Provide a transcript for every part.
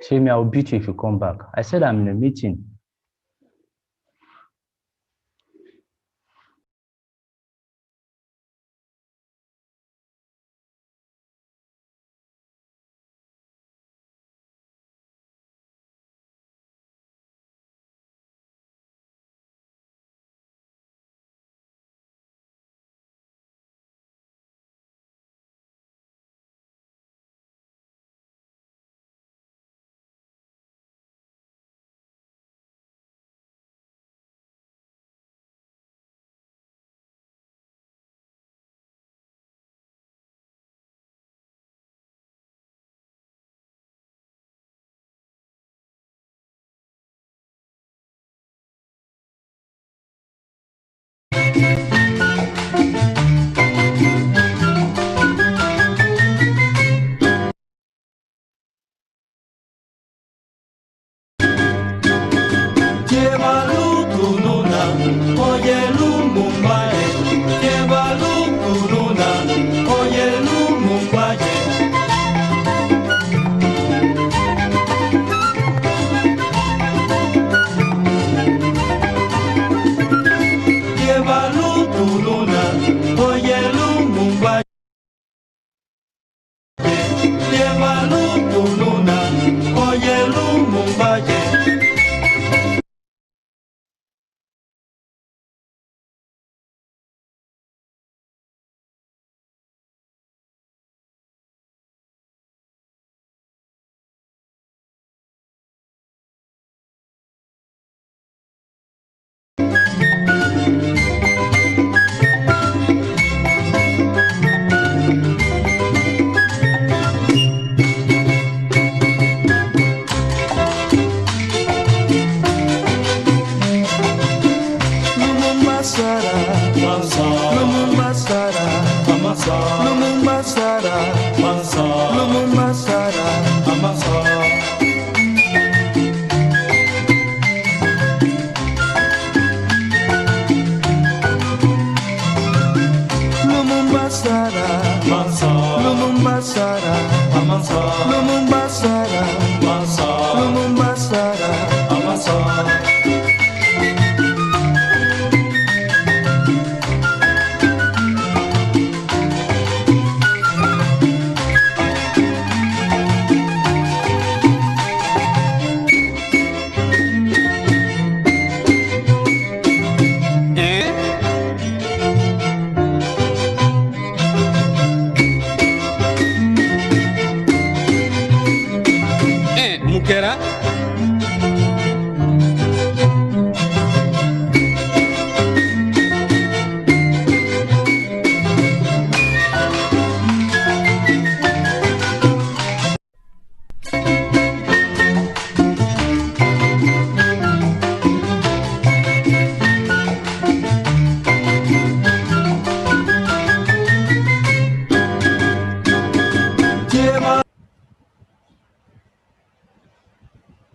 Jamie, I'll beat you if you come back. I said I'm in a meeting.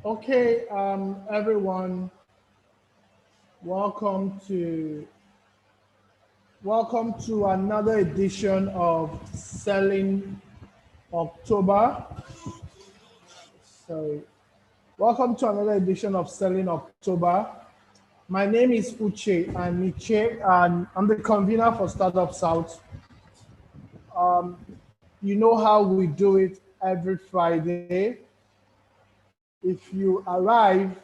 Okay, everyone, welcome to another edition of Selling October. Welcome to another edition of Selling October. My name is Uche and I'm the convener for StartupSouth. You know how we do it every Friday. If you arrive,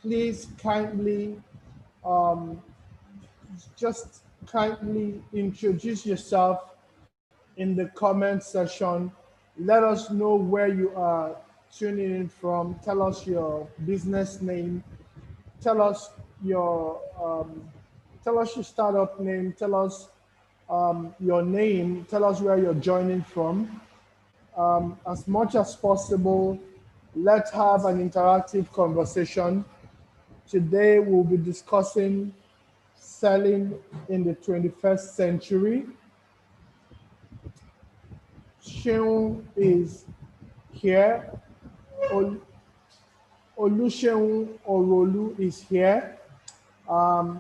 please kindly introduce yourself in the comment section. Let us know where you are tuning in from. Tell us your business name. Tell us your startup name. Tell us your name. Tell us where you're joining from. As much as possible, let's have an interactive conversation Today we'll be discussing selling in the 21st century. Seun is here. Oluwaseun Orolu is here. And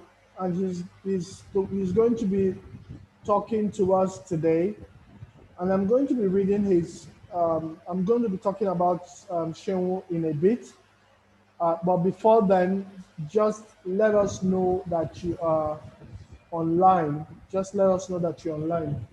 he's going to be talking to us today. And I'm going to be reading I'm going to be talking about Seun in a bit. But before then, just let us know that you are online. Just let us know that you're online.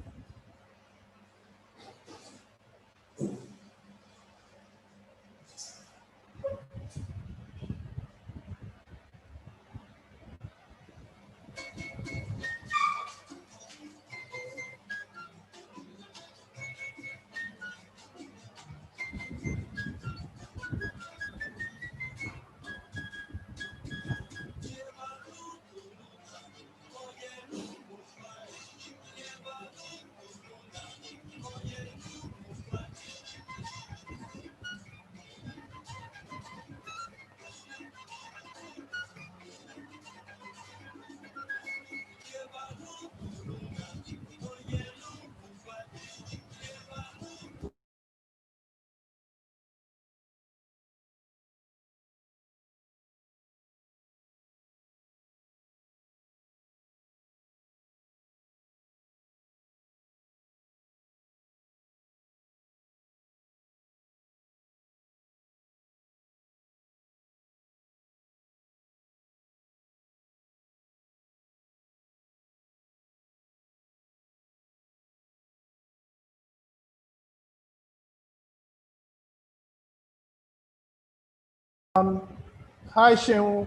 Hi, Seun.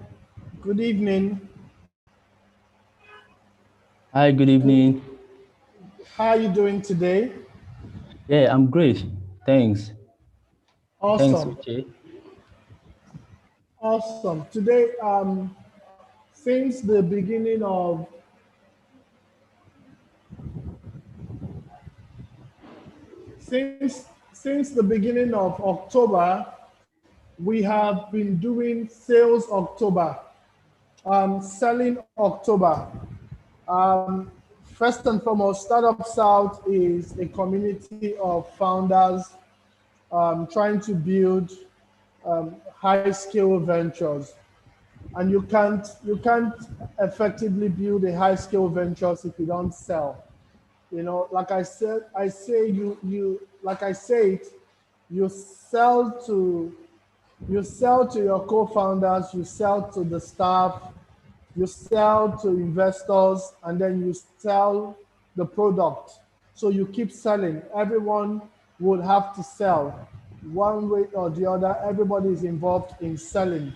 Good evening. Hi, good evening. How are you doing today? Yeah, I'm great. Thanks. Thanks, Awesome. Uche. Awesome. Today, since the beginning of since the beginning of October, we have been doing Sales October, Selling October. Um, First and foremost, Startup South is a community of founders trying to build high-scale ventures. And you can't effectively build a high-scale ventures if you don't sell. You know, like I said, I say you like I say it, you sell to your co-founders, you sell to the staff, you sell to investors, and then you sell the product. So you keep selling. Everyone would have to sell one way or the other. Everybody is involved in selling.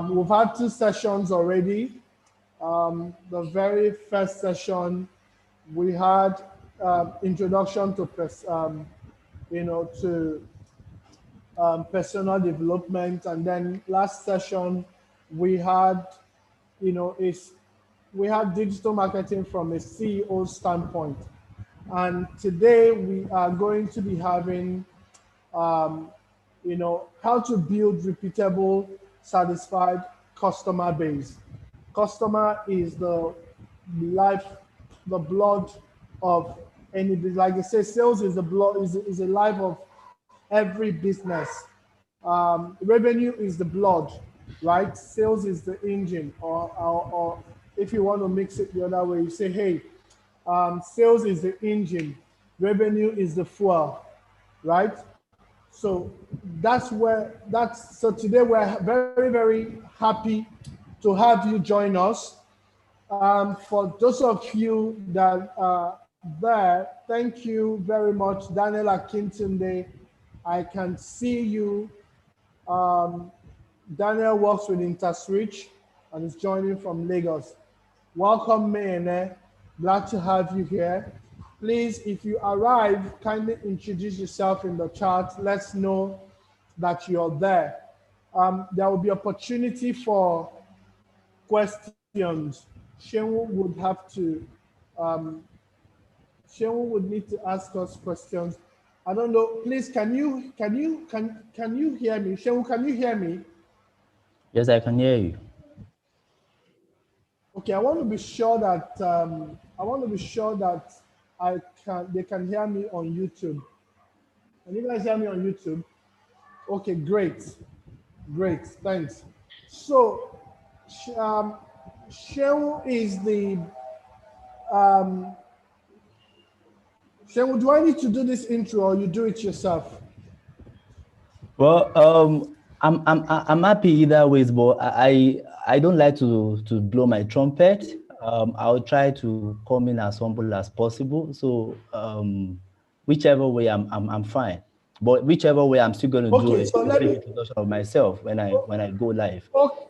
We've had two sessions already. The very first session, we had introduction to to personal development, and then last session we had you know is we had digital marketing from a CEO standpoint, and today we are going to be having how to build repeatable, satisfied customer base. Customer is life, the blood of any business. Like I say, sales is the blood, is the life of every business. Revenue is the blood, right? Sales is the engine, or if you want to mix it the other way, you say, hey, sales is the engine, revenue is the fuel, right? So so today we're very, very happy to have you join us. For those of you that are there, thank you very much, Daniel Akintunde. I can see you. Um, Daniel works with InterSwitch and is joining from Lagos. Welcome, Mayene. Glad to have you here. Please, if you arrive, kindly introduce yourself in the chat. Let's know that you're there. There will be opportunity for questions. Seun would have to, um, Seun would need to ask us questions. I don't know. Please, can you hear me? Seun, can you hear me? Yes, I can hear you. Okay, I want to be sure that I can they can hear me on YouTube. Can you guys hear me on YouTube? Okay, great, great, thanks. So, Shehu is the Shehu. Do I need to do this intro or you do it yourself? Well, I'm happy either ways, but I don't like to blow my trumpet. I'll try to come in as humble as possible. So whichever way I'm fine. But whichever way I'm still going to do Okay, so a let brief me. introduction of myself when I go live. o-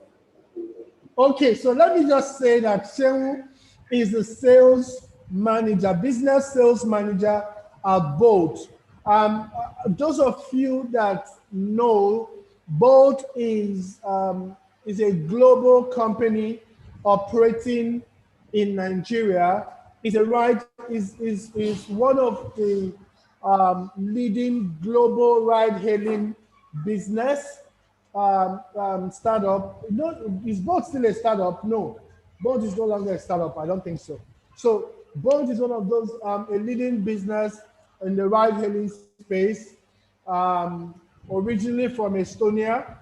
Okay, so let me just say that Shehu is the sales manager, business sales manager at Bolt. Those of you that know, Bolt is a global company operating in Nigeria. Is a right is one of the leading global ride-hailing business startup. No, is Bolt still a startup? No, Bolt is no longer a startup. I don't think so. So Bolt is one of those a leading business in the ride-hailing space. Um, Originally from Estonia.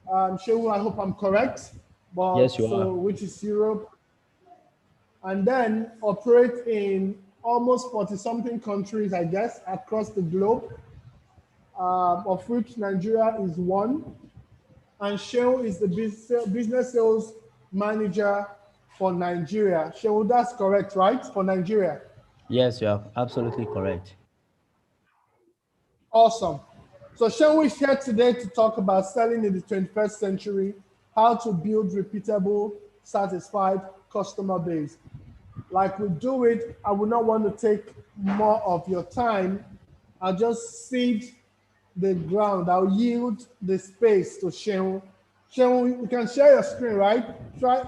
Shehu, I hope I'm correct. But Yes, you so are. which is Europe, and then operate in almost 40 something countries, I guess, across the globe, of which Nigeria is one. And Shehu is the business sales manager for Nigeria. Shehu, that's correct, right? For Nigeria. Yes, you are absolutely correct. Awesome. So Shehu is here today to talk about selling in the 21st century, how to build repeatable, satisfied customer base. Like we do it, I would not want to take more of your time. I'll just cede the ground. I'll yield the space to Shehu. Shehu, you can share your screen, right? Try,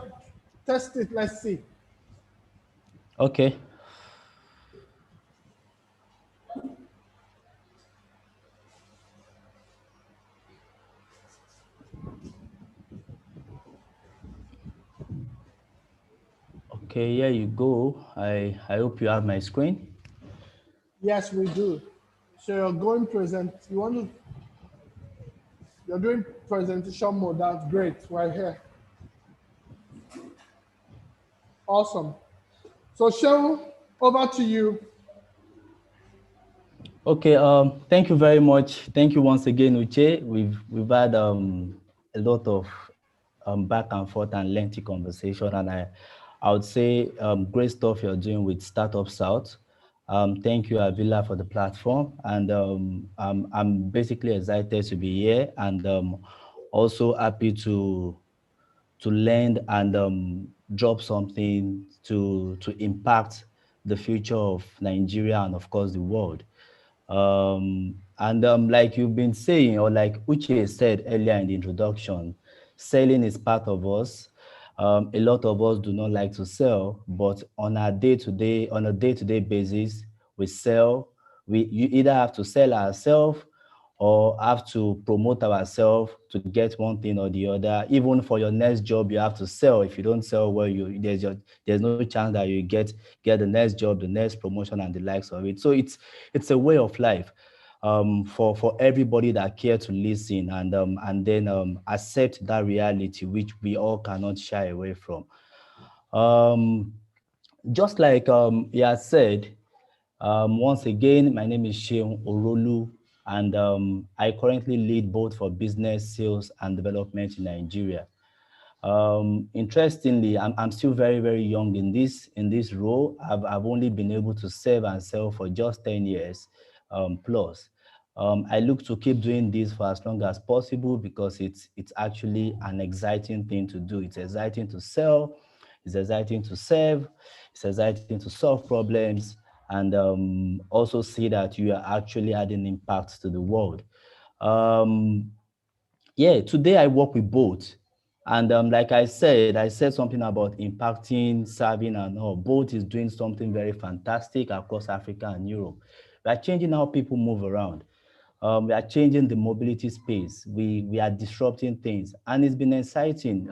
test it. Let's see. Okay. Okay, here you go. I hope you have my screen. Yes, we do. So you're going present. You're doing presentation mode. That's great, right here. Awesome. So Shehu, over to you. Okay, thank you very much. Thank you once again, Uche. We've had a lot of back and forth and lengthy conversation, and I would say great stuff you're doing with Startup South. Thank you, Avila, for the platform, and I'm basically excited to be here, and also happy to lend and drop something to impact the future of Nigeria and of course the world. And like you've been saying, or like Uche said earlier in the introduction, selling is part of us. A lot of us do not like to sell, but on a day-to-day basis, we sell. You either have to sell ourselves or have to promote ourselves to get one thing or the other. Even for your next job, you have to sell. If you don't sell well, there's no chance that you get the next job, the next promotion, and the likes of it. So it's a way of life for everybody that care to listen and then accept that reality which we all cannot shy away from. Um, just like he has said, once again, my name is Oluwaseun Orolu, and I currently lead both for business, sales, and development in Nigeria. Interestingly, I'm still very, very young in this role. I've only been able to serve and sell for just 10 years plus. I look to keep doing this for as long as possible because it's actually an exciting thing to do. It's exciting to sell, it's exciting to serve, it's exciting to solve problems, and also see that you are actually adding impact to the world. Um, yeah, today I work with both. And like I said something about impacting, serving, and all. Both is doing something very fantastic across Africa and Europe. We are changing how people move around. We are changing the mobility space. We are disrupting things, and it's been exciting.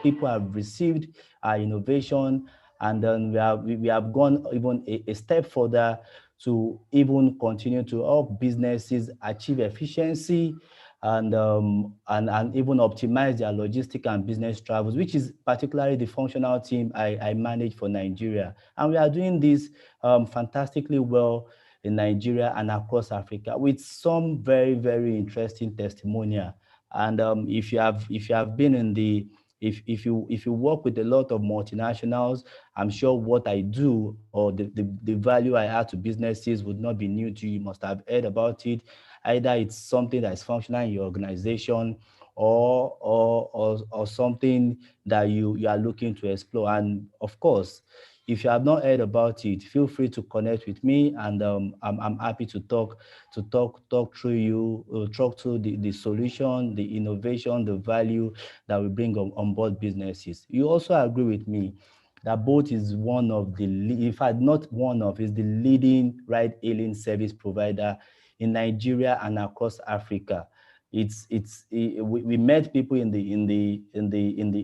People have received our innovation, and then we have gone even a step further to even continue to help businesses achieve efficiency and even optimize their logistic and business travels, which is particularly the functional team I manage for Nigeria. And we are doing this fantastically well in Nigeria and across Africa with some very, very interesting testimonial. And if you have been in the if you work with a lot of multinationals, I'm sure what I do or the value I add to businesses would not be new to you. You must have heard about it. Either it's something that is functional in your organization or something that you are looking to explore. And of course, if you have not heard about it, feel free to connect with me, and I'm happy to talk through talk through the solution, the innovation, the value that we bring on board businesses. You also agree with me that Bolt is one of in fact, not one of, is the leading ride-hailing service provider in Nigeria and across Africa. We met people in the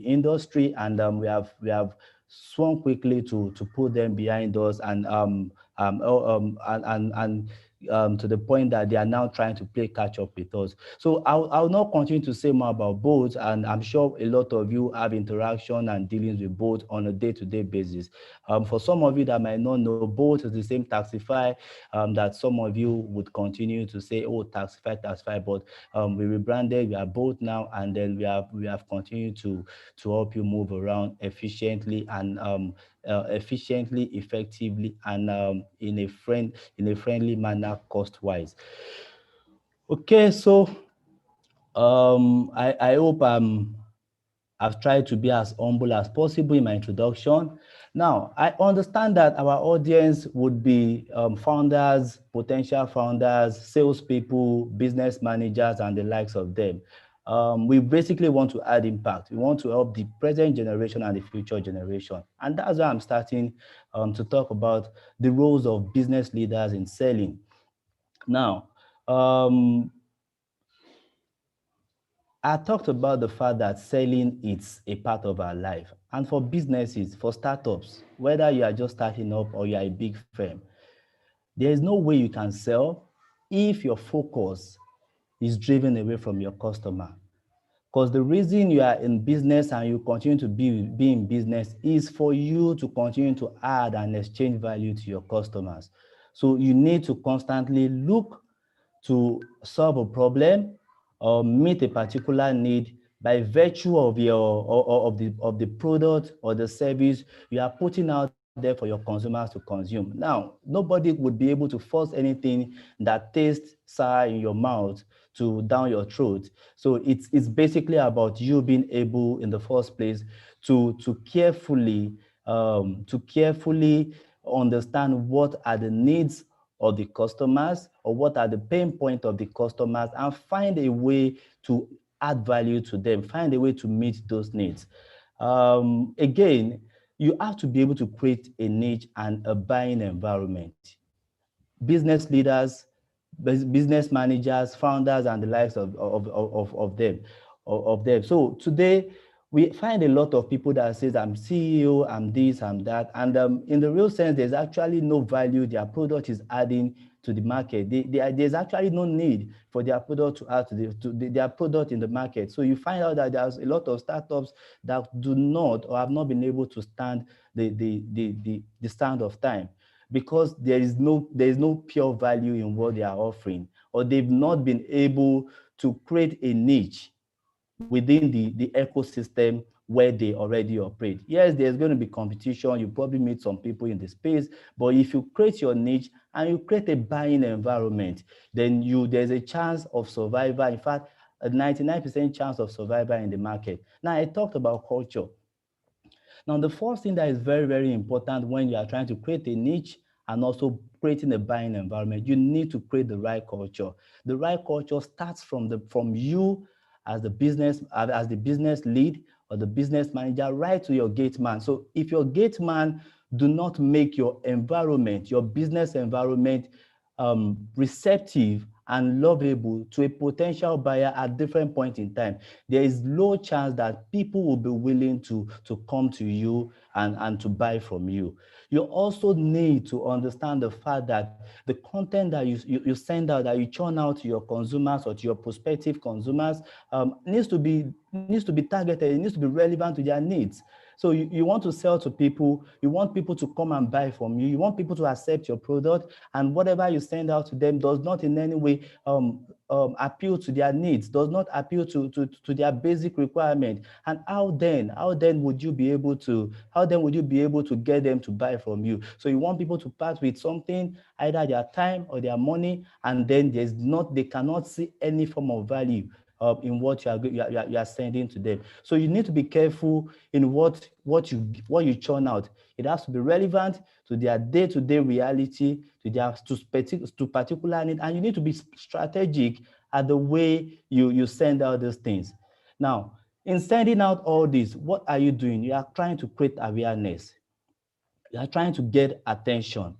industry, and we have swung quickly to put them behind us, and to the point that they are now trying to play catch up with us. So I'll not continue to say more about boats, and I'm sure a lot of you have interaction and dealings with boats on a day-to-day basis. For some of you that might not know, boat is the same Taxify that some of you would continue to say, oh, Taxify, but we rebranded, we are boat now, and then we have continued to help you move around efficiently effectively, and in a friendly manner, cost wise. Okay, so I hope I've tried to be as humble as possible in my introduction. Now, I understand that our audience would be founders, potential founders, salespeople, business managers, and the likes of them. We basically want to add impact. We want to help the present generation and the future generation. And that's why I'm starting to talk about the roles of business leaders in selling. Now, I talked about the fact that selling is a part of our life. And for businesses, for startups, whether you are just starting up or you are a big firm, there is no way you can sell if your focus is driven away from your customer. Because the reason you are in business and you continue to be in business is for you to continue to add and exchange value to your customers. So you need to constantly look to solve a problem or meet a particular need by virtue of of the product or the service you are putting out there for your consumers to consume. Now, nobody would be able to force anything that tastes sour in your mouth to down your throat. So it's basically about you being able in the first place to carefully understand what are the needs of the customers or what are the pain points of the customers, and find a way to add value to them, find a way to meet those needs. Again, you have to be able to create a niche and a buying environment. Business leaders, business managers, founders, and the likes of them. So today we find a lot of people that says, I'm CEO, I'm this, I'm that, and in the real sense, there's actually no value their product is adding to the market. There's actually no need for their product to add their product in the market. So you find out that there's a lot of startups that do not or have not been able to stand the stand of time, because there is no pure value in what they are offering, or they've not been able to create a niche within the ecosystem where they already operate. Yes, there's going to be competition. You probably meet some people in the space, but if you create your niche and you create a buying environment, then there's a chance of survival. In fact, a 99% chance of survival in the market. Now, I talked about culture. Now, the first thing that is very, very important when you are trying to create a niche and also creating a buying environment, you need to create the right culture. The right culture starts from you as the business lead or the business manager, right to your gate man. So if your gate man do not make your business environment receptive and lovable to a potential buyer at different points in time, there is low chance that people will be willing to come to you and to buy from you. You also need to understand the fact that the content that you send out, that you churn out to your consumers or to your prospective consumers, needs to be targeted. It needs to be relevant to their needs. So you want to sell to people, you want people to come and buy from you, you want people to accept your product, and whatever you send out to them does not in any way appeal to their needs, does not appeal to their basic requirement. And how then would you be able to get them to buy from you? So you want people to part with something, either their time or their money, and then they cannot see any form of value in what you are sending to them. So you need to be careful in what you churn out. It has to be relevant to their day-to-day reality, to particular need, and you need to be strategic at the way you send out these things. Now, in sending out all this, what are you doing? You are trying to create awareness. You are trying to get attention.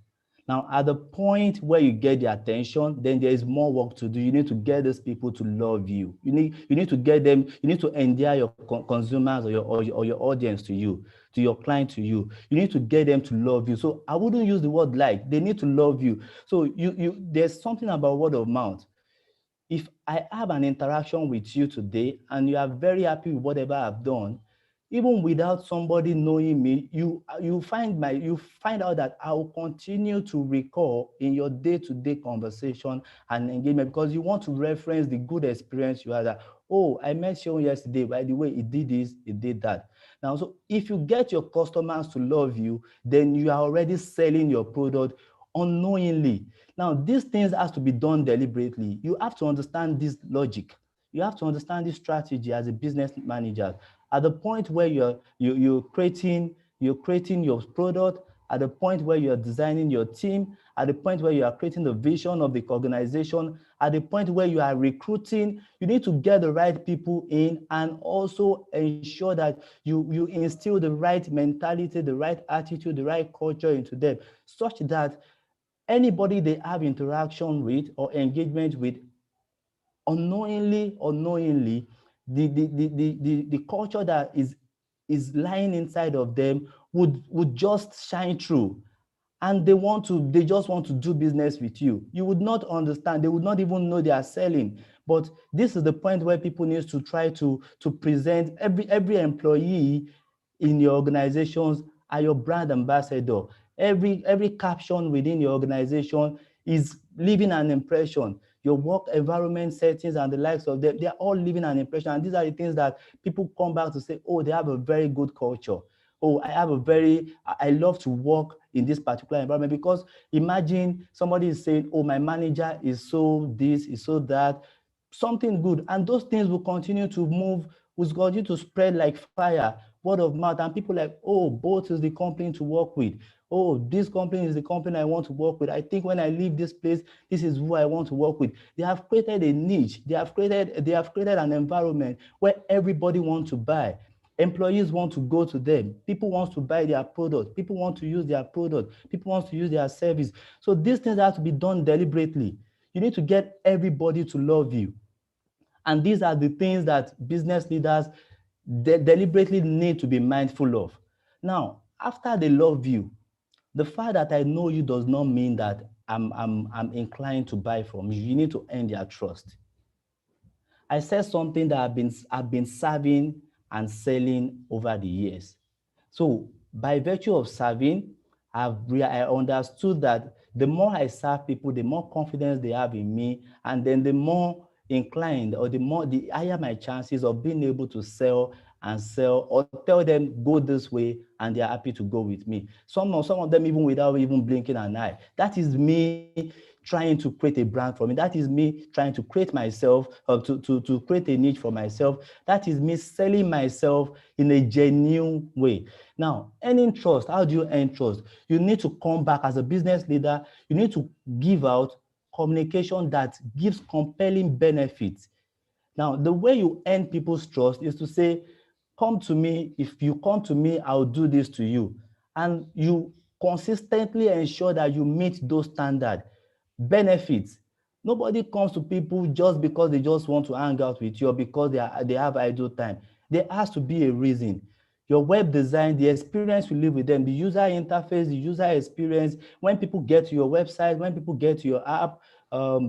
Now, at the point where you get the attention, then there is more work to do. You need to get those people to love you. You need to get them, you need to endear your consumers or your audience to your client to you. You need to get them to love you. So I wouldn't use the word like, they need to love you. So there's something about word of mouth. If I have an interaction with you today and you are very happy with whatever I've done, even without somebody knowing me, you find out that I will continue to recall in your day-to-day conversation and engagement, because you want to reference the good experience you had. That, oh, I met Sean yesterday. By the way, he did this, he did that. Now, so if you get your customers to love you, then you are already selling your product unknowingly. Now, these things has to be done deliberately. You have to understand this logic. You have to understand this strategy as a business manager. At the point where you're creating your product, at the point where you're designing your team, at the point where you are creating the vision of the organization, at the point where you are recruiting, you need to get the right people in and also ensure that you instill the right mentality, the right attitude, the right culture into them, such that anybody they have interaction with or engagement with, unknowingly, the culture that is lying inside of them would just shine through, and they just want to do business with you. You would not understand. They would not even know they are selling. But this is the point where people need to try to present every employee in your organizations are your brand ambassador. Every caption within your organization is leaving an impression. Your work environment settings and the likes of them, they are all leaving an impression. And these are the things that people come back to say, oh, they have a very good culture. Oh, I love to work in this particular environment. Because imagine somebody is saying, oh, my manager is so this, is so that, something good. And those things will continue to move, will continue to spread like fire, word of mouth. And people like, oh, Bolt is the company to work with. Oh, this company is the company I want to work with. I think when I leave this place, this is who I want to work with. They have created a niche. They have created an environment where everybody wants to buy. Employees want to go to them. People want to buy their product. People want to use their product. People want to use their service. So these things have to be done deliberately. You need to get everybody to love you. And these are the things that business leaders deliberately need to be mindful of. Now, after they love you, the fact that I know you does not mean that I'm inclined to buy from you. You need to earn their trust. I said something that I've been serving and selling over the years. So by virtue of serving, I understood that the more I serve people, the more confidence they have in me, and then the more inclined, or the higher my chances of being able to sell or tell them go this way, and they're happy to go with me. Some of them even without even blinking an eye. That is me trying to create a brand for me. That is me trying to create myself, to create a niche for myself. That is me selling myself in a genuine way. Now, earning trust, how do you earn trust? You need to come back as a business leader. You need to give out communication that gives compelling benefits. Now, the way you earn people's trust is to say, come to me. If you come to me, I'll do this to you. And you consistently ensure that you meet those standards. Benefits. Nobody comes to people just because they just want to hang out with you or because they have idle time. There has to be a reason. Your web design, the experience you live with them, the user interface, the user experience, when people get to your website, when people get to your app,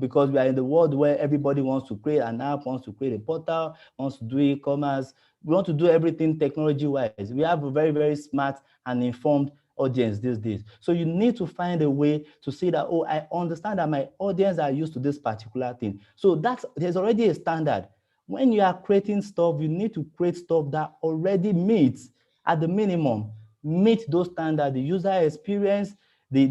because we are in the world where everybody wants to create an app, wants to create a portal, wants to do e-commerce. We want to do everything technology-wise. We have a very, very smart and informed audience these days. So you need to find a way to say that, oh, I understand that my audience are used to this particular thing. So there's already a standard. When you are creating stuff, you need to create stuff that already meets, at the minimum, meet those standards, the user experience, the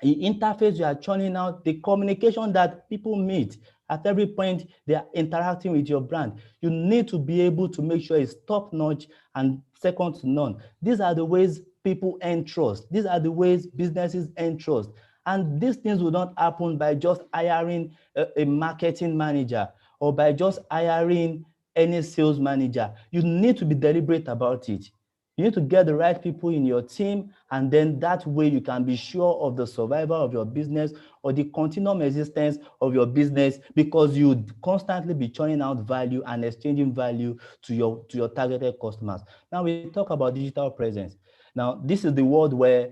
interface you are churning out, the communication that people meet at every point they are interacting with your brand. You need to be able to make sure it's top notch and second to none. These are the ways people earn trust. These are the ways businesses earn trust. And these things will not happen by just hiring a marketing manager or by just hiring any sales manager. You need to be deliberate about it. You need to get the right people in your team, and then that way you can be sure of the survival of your business or the continuum existence of your business, because you constantly be churning out value and exchanging value to your targeted customers. Now we talk about digital presence. Now this is the world where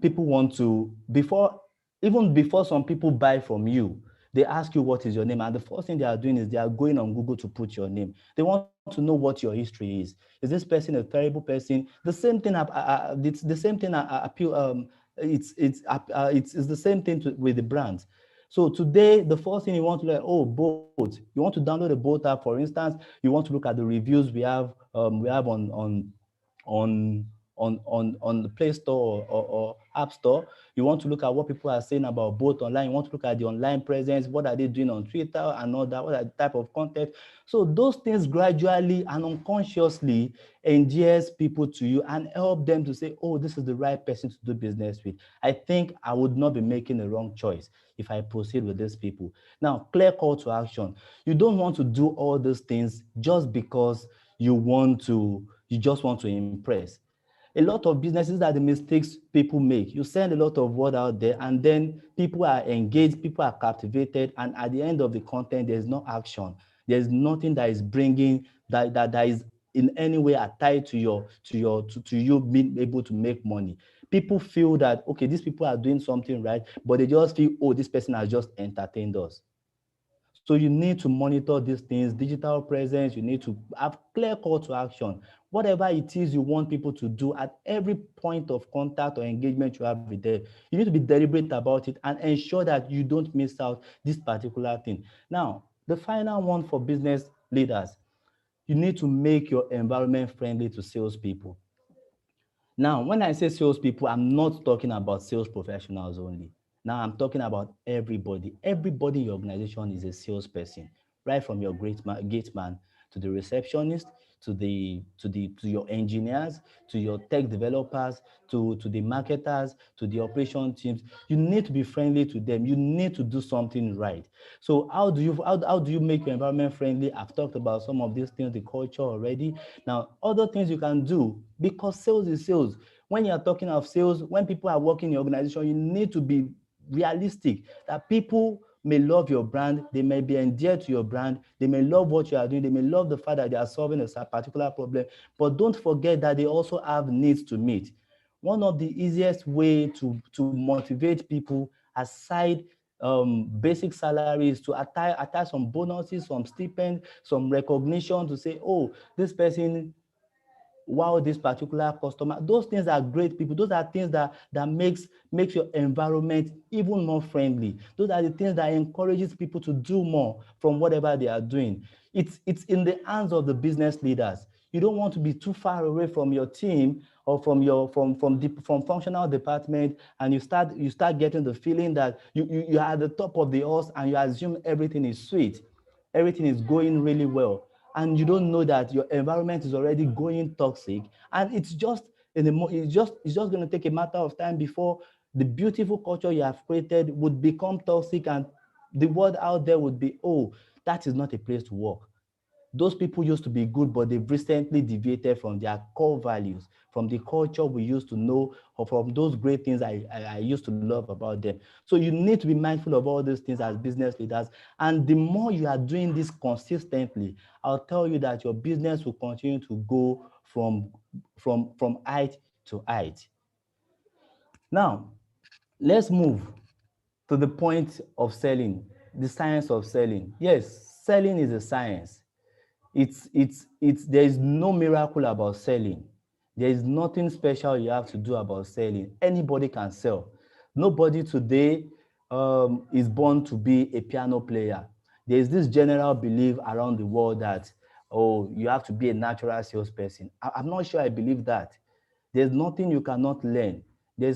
people want to, even before some people buy from you, they ask you what is your name, and the first thing they are doing is they are going on Google to put your name. They want to know what your history is. Is this person a terrible person? The same thing it's the same thing appeal it's the same thing with the brands. So today, the first thing you want to learn, oh, boat. You want to download a boat app, for instance. You want to look at the reviews we have on on the Play Store or App Store. You want to look at what people are saying about both online. You want to look at the online presence. What are they doing on Twitter and all that? What are the type of content? So those things gradually and unconsciously endears people to you and help them to say, oh, this is the right person to do business with. I think I would not be making a wrong choice if I proceed with these people. Now, clear call to action. You don't want to do all these things just because you just want to impress. A lot of businesses are the mistakes people make. You send a lot of word out there, and then people are engaged, people are captivated, and at the end of the content, there's no action. There's nothing that is bringing that is in any way tied to you being able to make money. People feel that, okay, these people are doing something right, but they just feel, oh, this person has just entertained us. So you need to monitor these things, digital presence. You need to have clear call to action. Whatever it is you want people to do at every point of contact or engagement you have with them, you need to be deliberate about it and ensure that you don't miss out this particular thing. Now, the final one for business leaders, you need to make your environment friendly to salespeople. Now, when I say salespeople, I'm not talking about sales professionals only. Now, I'm talking about everybody. Everybody in your organization is a salesperson, right from your gate man to the receptionist, to your engineers, to your tech developers, to the marketers, to the operation teams. You need to be friendly to them. You need to do something right. So how do you make your environment friendly? I've talked about some of these things, the culture already. Now, other things you can do, because sales is sales. When you're talking of sales, when people are working in your organization, you need to be realistic that people may love your brand, they may be endeared to your brand, they may love what you are doing, they may love the fact that they are solving a particular problem, but don't forget that they also have needs to meet. One of the easiest way to motivate people, aside basic salaries, to attach some bonuses, some stipend, some recognition, to say, oh, this person, wow, this particular customer. Those things are great people. Those are things that makes your environment even more friendly. Those are the things that encourages people to do more from whatever they are doing. It's in the hands of the business leaders. You don't want to be too far away from your team or from functional department, and you start getting the feeling that you are at the top of the horse and you assume everything is sweet, everything is going really well, and you don't know that your environment is already going toxic, and it's just going to take a matter of time before the beautiful culture you have created would become toxic, and the word out there would be, oh, that is not a place to work. Those people used to be good, but they've recently deviated from their core values, from the culture we used to know, or from those great things I used to love about them. So you need to be mindful of all these things as business leaders. And the more you are doing this consistently, I'll tell you that your business will continue to go from height to height. Now, let's move to the point of selling, the science of selling. Yes, selling is a science. There is no miracle about selling. There is nothing special you have to do about selling. Anybody can sell. Nobody today is born to be a piano player. There is this general belief around the world that, oh, you have to be a natural salesperson. I'm not sure I believe that. There's nothing you cannot learn. There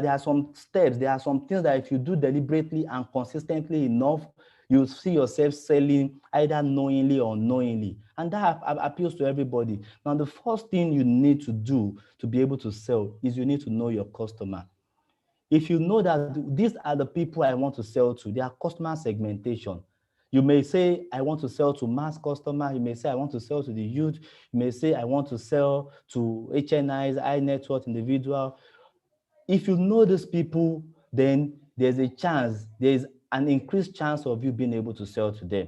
are some steps, there are some things that if you do deliberately and consistently enough, you see yourself selling either knowingly or unknowingly. And that appeals to everybody. Now, the first thing you need to do to be able to sell is you need to know your customer. If you know that these are the people I want to sell to, they are customer segmentation. You may say, I want to sell to mass customer. You may say, I want to sell to the youth. You may say, I want to sell to HNIs, high net worth individual. If you know these people, then there's an increased chance of you being able to sell to them.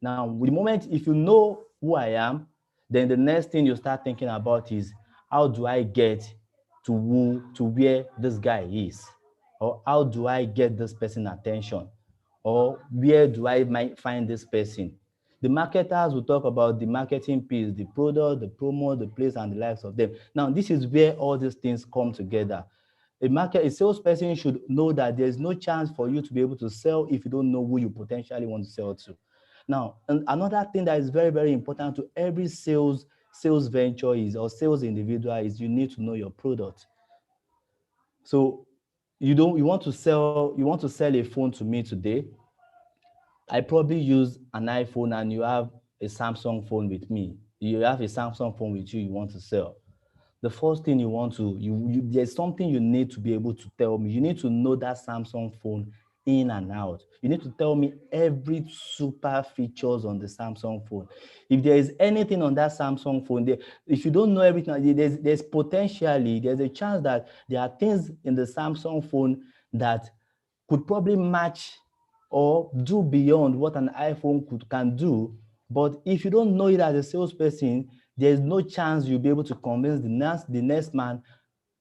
Now, the moment, if you know who I am, then the next thing you start thinking about is, how do I get to where this guy is? Or how do I get this person attention? Or where do I might find this person? The marketers will talk about the marketing piece, the product, the promo, the place, and the likes of them. Now, this is where all these things come together. A salesperson should know that there's no chance for you to be able to sell if you don't know who you potentially want to sell to. Now, and another thing that is very, very important to every sales venture is, or sales individual, is you need to know your product. So you want to sell a phone to me today. I probably use an iPhone and you have a Samsung phone with me. You have a Samsung phone with you, you want to sell. The first thing you want to, there's something you need to be able to tell me. You need to know that Samsung phone in and out. You need to tell me every super features on the Samsung phone. If there is anything on that Samsung phone, if you don't know everything, there's a chance that there are things in the Samsung phone that could probably match or do beyond what an iPhone can do. But if you don't know it as a salesperson, there's no chance you'll be able to convince the next man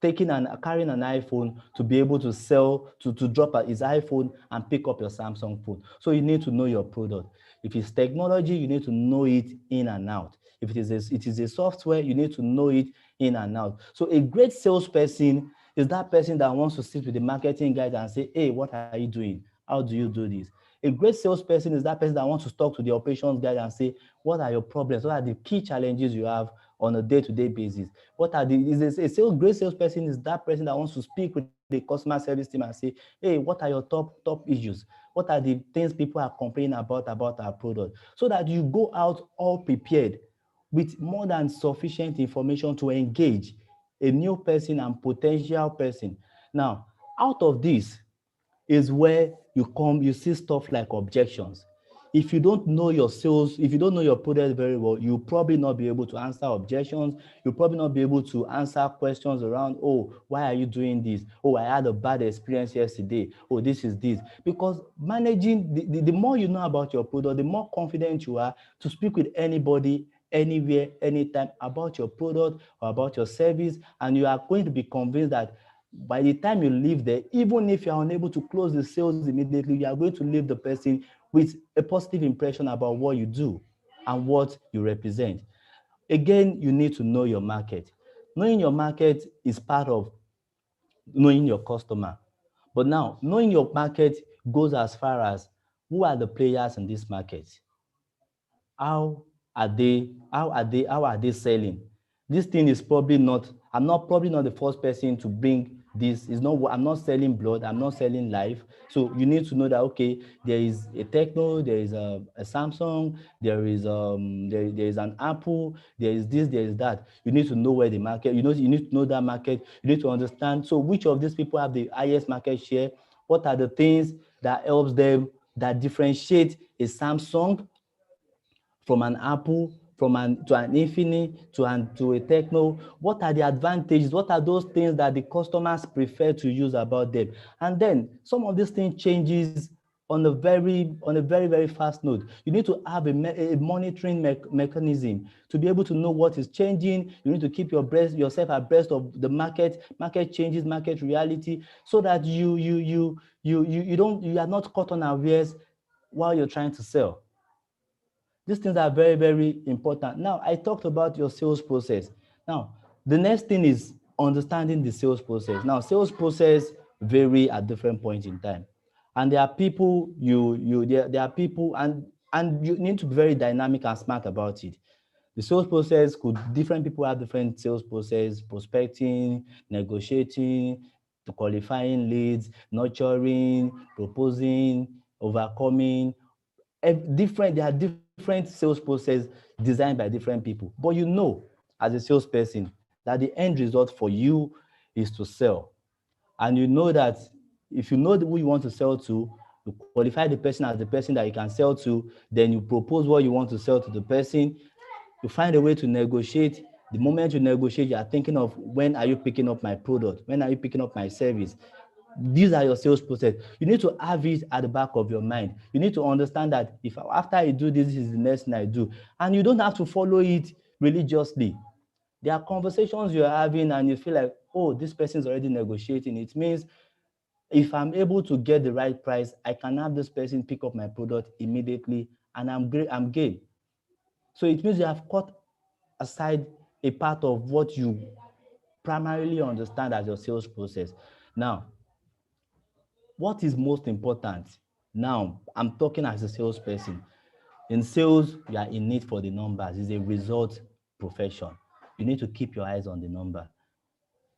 carrying an iPhone to be able to sell, to drop his iPhone and pick up your Samsung phone. So you need to know your product. If it's technology, you need to know it in and out. If it is a software, you need to know it in and out. So a great salesperson is that person that wants to sit with the marketing guys and say, hey, what are you doing? How do you do this? A great salesperson is that person that wants to talk to the operations guy and say, what are your problems? What are the key challenges you have on a day-to-day basis? Great salesperson is that person that wants to speak with the customer service team and say, hey, what are your top issues? What are the things people are complaining about our product? So that you go out all prepared with more than sufficient information to engage a new person and potential person. Now, out of this is where you see stuff like objections. If you don't know your sales, if you don't know your product very well, you'll probably not be able to answer objections. You'll probably not be able to answer questions around, oh, why are you doing this? Oh, I had a bad experience yesterday. Oh, this is this. Because managing, the more you know about your product, the more confident you are to speak with anybody, anywhere, anytime about your product or about your service, and you are going to be convinced that by the time you leave there, even if you are unable to close the sales immediately, you are going to leave the person with a positive impression about what you do and what you represent. Again, you need to know your market. Knowing your market is part of knowing your customer. But now, knowing your market goes as far as, who are the players in this market? How are they selling? This thing is probably not, probably not the first person to bring this. Is not, I'm not selling blood, I'm not selling life. So you need to know that, okay, there is a Techno, there is a Samsung, there is an Apple, there is this, there is that. You need to know where the market, you need to know that market. You need to understand, so which of these people have the highest market share? What are the things that helps them, that differentiate a Samsung from an Apple, to an Infinity, to a Techno. What are the advantages? What are those things that the customers prefer to use about them? And then some of these things changes on a very fast note. You need to have a monitoring mechanism to be able to know what is changing. You need to keep yourself abreast of the market changes, market reality, so that you are not caught unawares while you're trying to sell. These things are very, very important. Now, I talked about your sales process. Now, the next thing is understanding the sales process. Now, sales process vary at different points in time. And there are people there are people, and you need to be very dynamic and smart about it. The sales process different people have different sales process: prospecting, negotiating, to qualifying leads, nurturing, proposing, overcoming. There are different sales process designed by different people, but you know, as a salesperson, that the end result for you is to sell. And you know that if you know who you want to sell to, you qualify the person as the person that you can sell to, then you propose what you want to sell to the person. You find a way to negotiate. The moment you negotiate, you are thinking of, when are you picking up my product? When are you picking up my service? These are your sales process. You need to have it at the back of your mind. You need to understand that if after I do this, this is the next thing I do. And you don't have to follow it religiously. There are conversations you're having and you feel like, oh, this person is already negotiating. It means if I'm able to get the right price, I can have this person pick up my product immediately, and I'm great, I'm game. So it means you have cut aside a part of what you primarily understand as your sales process. Now, what is most important? Now, I'm talking as a salesperson. In sales, you are in need for the numbers. It's a result profession. You need to keep your eyes on the number.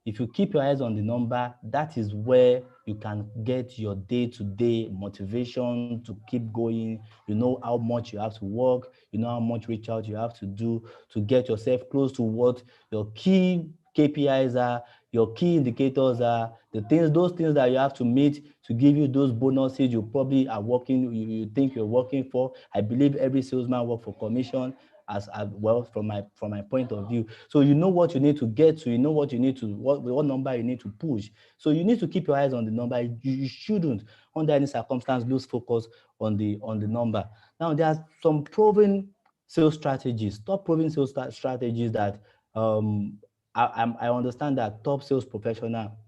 If you keep your eyes on the number, that is where you can get your day-to-day motivation to keep going. You know how much you have to work, you know how much reach out you have to do to get yourself close to what your key KPIs are, your key indicators are, those things that you have to meet to give you those bonuses you probably are working, you think you're working for. I believe every salesman works for commission, as well, from my point of view. So you know what you need to get to, you know what you need to, what number you need to push. So you need to keep your eyes on the number. You shouldn't, under any circumstance, lose focus on the number. Now, there are some proven sales strategies, top proven sales strategies that um, I understand that top sales professional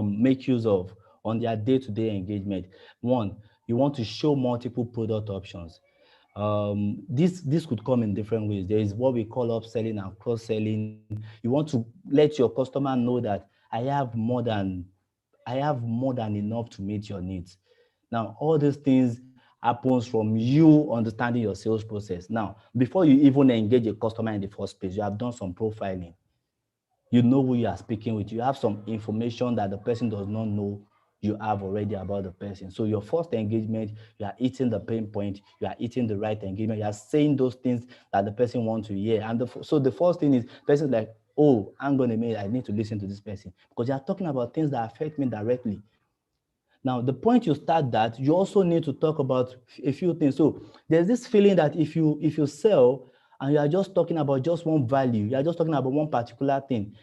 make use of on their day-to-day engagement. One, you want to show multiple product options. This could come in different ways. There is what we call upselling and cross-selling. You want to let your customer know that I have more than enough to meet your needs. Now, all these things happens from you understanding your sales process. Now, before you even engage a customer in the first place, you have done some profiling. You know who you are speaking with. You have some information that the person does not know you have already about the person. So your first engagement, you are hitting the pain point, you are hitting the right engagement, you are saying those things that the person wants to hear. And so the first thing is, person like, oh, I'm going to make, I need to listen to this person, because you are talking about things that affect me directly. Now, the point you start that, you also need to talk about a few things. So there's this feeling that if you sell and you are just talking about just one value, you are just talking about one particular thing,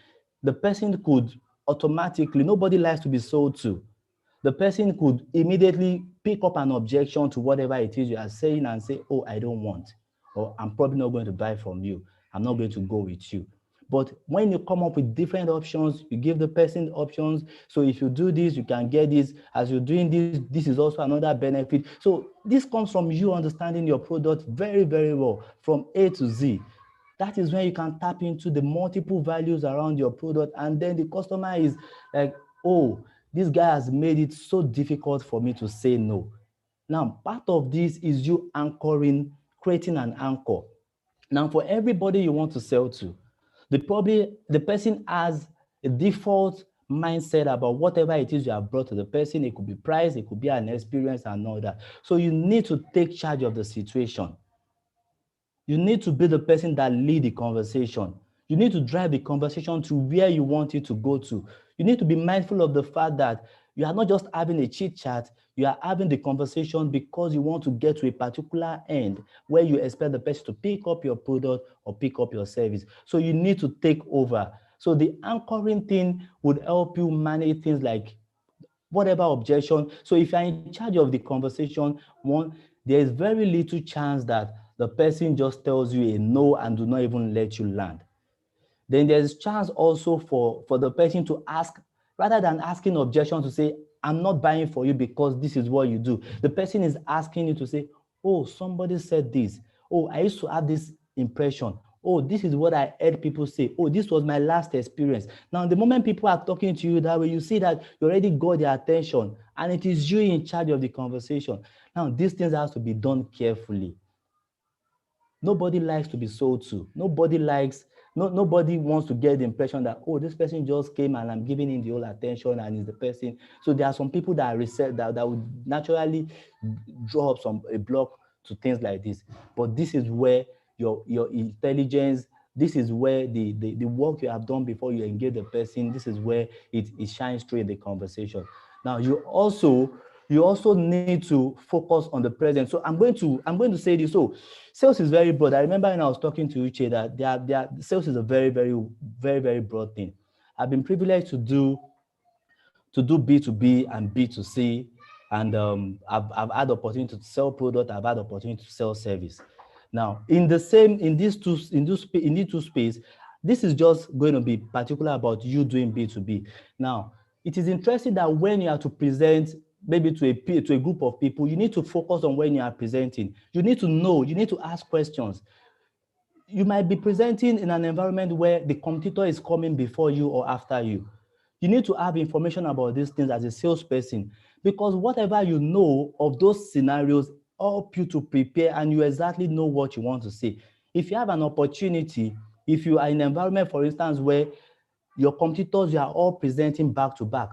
the person could automatically, nobody likes to be sold to. The person could immediately pick up an objection to whatever it is you are saying and say, oh, I don't want, or I'm probably not going to buy from you. I'm not going to go with you. But when you come up with different options, you give the person options. So if you do this, you can get this. As you're doing this, this is also another benefit. So this comes from you understanding your product very, very well from A to Z. That is when you can tap into the multiple values around your product. And then the customer is like, oh, this guy has made it so difficult for me to say no. Now, part of this is you anchoring, creating an anchor. Now, for everybody you want to sell to, the person has a default mindset about whatever it is you have brought to the person. It could be price, it could be an experience and all that. So you need to take charge of the situation. You need to be the person that lead the conversation. You need to drive the conversation to where you want it to go to. You need to be mindful of the fact that you are not just having a chit chat, You are having the conversation because you want to get to a particular end where you expect the person to pick up your product or pick up your service. So you need to take over. So the anchoring thing would help you manage things like whatever objection. So if you're in charge of the conversation, one, there is very little chance that the person just tells you a no and do not even let you land. Then there's chance also for the person to ask, rather than asking objection to say, I'm not buying for you because this is what you do. The person is asking you to say, oh, somebody said this. Oh, I used to have this impression. Oh, this is what I heard people say. Oh, this was my last experience. Now, the moment people are talking to you that way, you see that you already got their attention and it is you in charge of the conversation. Now, these things have to be done carefully. Nobody likes to be sold to. Nobody wants to get the impression that, oh, this person just came and I'm giving him the whole attention and is the person. So there are some people that are that would naturally draw up a block to things like this. But this is where your intelligence, this is where the work you have done before you engage the person, this is where it shines through in the conversation. Now you also need to focus on the present. So I'm going to say this. So sales is very broad. I remember when I was talking to Uche that sales is a very, very, very, very broad thing. I've been privileged to do B2B and B2C, and I've had opportunity to sell product. I've had opportunity to sell service. Now, in these two space, this is just going to be particular about you doing B2B. Now, it is interesting that when you are to present maybe to a group of people, you need to focus on when you are presenting. You need to know, you need to ask questions. You might be presenting in an environment where the competitor is coming before you or after you. You need to have information about these things as a salesperson, because whatever you know of those scenarios help you to prepare and you exactly know what you want to say. If you have an opportunity, if you are in an environment, for instance, where your competitors, you are all presenting back to back,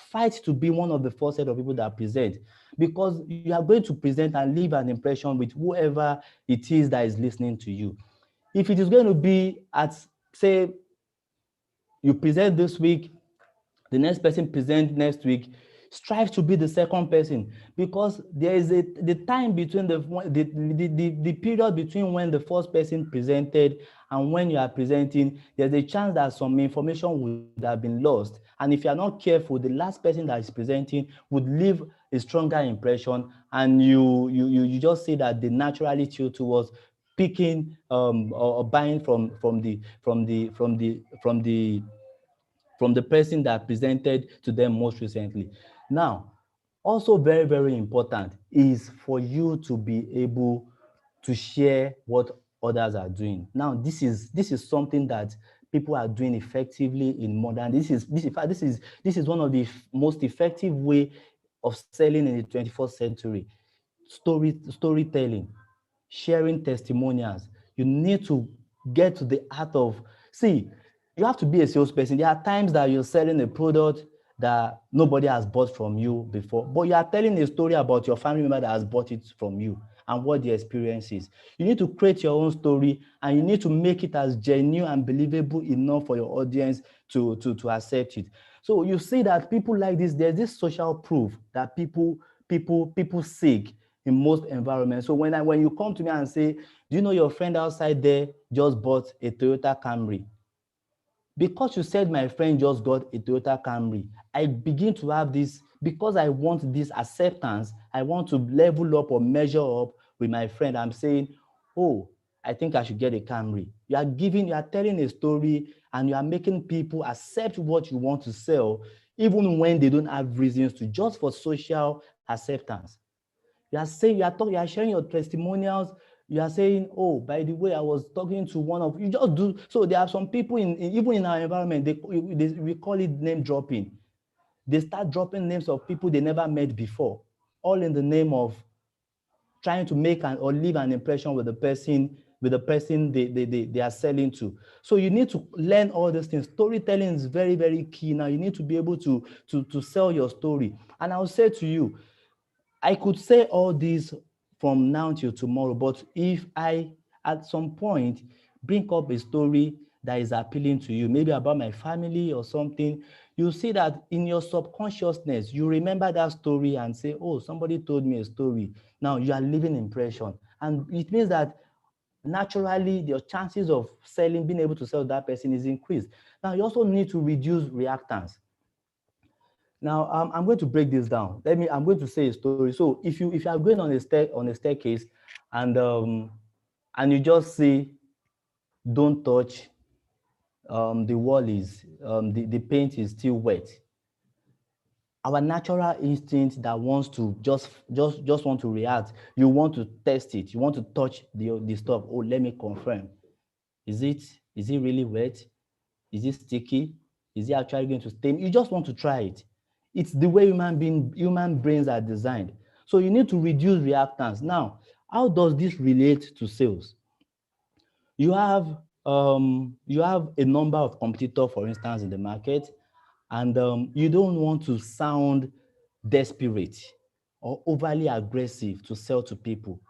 fight to be one of the first set of people that present, because you are going to present and leave an impression with whoever it is that is listening to you. If it is going to be at, say, you present this week, the next person present next week, strive to be the second person, because there is the time between the period between when the first person presented and when you are presenting, there's a chance that some information would have been lost. And if you are not careful, the last person that is presenting would leave a stronger impression, and you just see that they naturally tilt towards picking or buying from the person that presented to them most recently. Now, also very, very important is for you to be able to share what others are doing. Now, this is something that people are doing effectively in modern. In fact, this is one of the most effective way of selling in the 21st century. Storytelling, sharing testimonials. You need to get to the heart of, see, you have to be a salesperson. There are times that you're selling a product that nobody has bought from you before, but you are telling a story about your family member that has bought it from you and what the experience is. You need to create your own story, and you need to make it as genuine and believable enough for your audience to accept it. So you see that people like this, there's this social proof that people seek in most environments. So when you come to me and say, do you know your friend outside there just bought a Toyota Camry? Because you said my friend just got a Toyota Camry, I begin to have this, because I want this acceptance, I want to level up or measure up with my friend. I'm saying, oh, I think I should get a Camry. You are telling a story, and you are making people accept what you want to sell, even when they don't have reasons to, just for social acceptance. You are saying, you are sharing your testimonials. You are saying, oh, by the way, I was talking to one of you. Just do so. There are some people even in our environment. We call it name dropping. They start dropping names of people they never met before, all in the name of trying to make or leave an impression with the person they are selling to. So you need to learn all these things. Storytelling is very, very key. Now you need to be able to sell your story. And I'll say to you, I could say all this from now till tomorrow, but if I, at some point, bring up a story that is appealing to you, maybe about my family or something, you see that in your subconsciousness, you remember that story and say, oh, somebody told me a story. Now you are living impression. And it means that naturally your chances of selling, being able to sell that person is increased. Now you also need to reduce reactance. Now I'm going to break this down. I'm going to say a story. So if you are going on a staircase and you just say don't touch, the wall is the paint is still wet. Our natural instinct that wants to just want to react, you want to test it, you want to touch the stuff. Oh, let me confirm. Is it is it really wet? Is it sticky? Is it actually going to stain? You just want to try it. It's the way human brains are designed. So you need to reduce reactance. Now, how does this relate to sales? You have you have a number of competitors, for instance, in the market, and you don't want to sound desperate or overly aggressive to sell to people.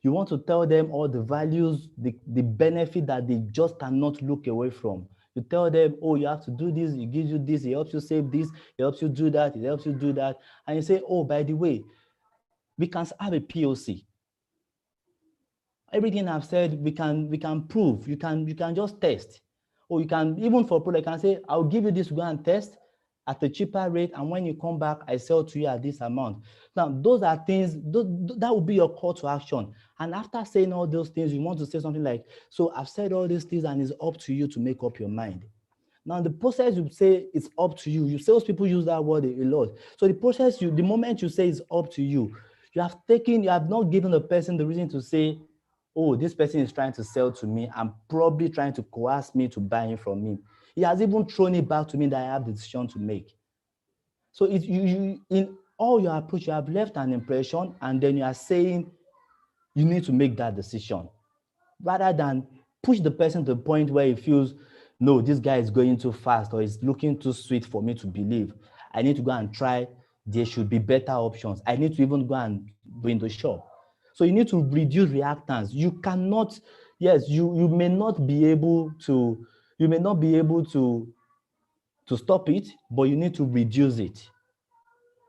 You want to tell them all the values, the benefit that they just cannot look away from. You tell them, oh, you have to do this, it gives you this, it helps you save this, it helps you do that, it helps you do that. And you say, oh, by the way, we can have a POC. Everything I've said, we can prove. You can just test. Or you can, even for product, can say, I'll give you this, go and test at a cheaper rate, and when you come back, I sell to you at this amount. Now, those are things, that will be your call to action. And after saying all those things, you want to say something like, so I've said all these things, and it's up to you to make up your mind. Now, the process you say it's up to you. Salespeople use that word a lot. So the moment you say it's up to you, you have not given the person the reason to say, oh, this person is trying to sell to me and probably trying to coerce me to buy it from him. He has even thrown it back to me that I have the decision to make. So in all your approach, you have left an impression, and then you are saying you need to make that decision, rather than push the person to the point where he feels, no, this guy is going too fast or is looking too sweet for me to believe. I need to go and try. There should be better options. I need to even go and window shop. So you need to reduce reactance. You cannot, yes, you may not be able to, to stop it, but you need to reduce it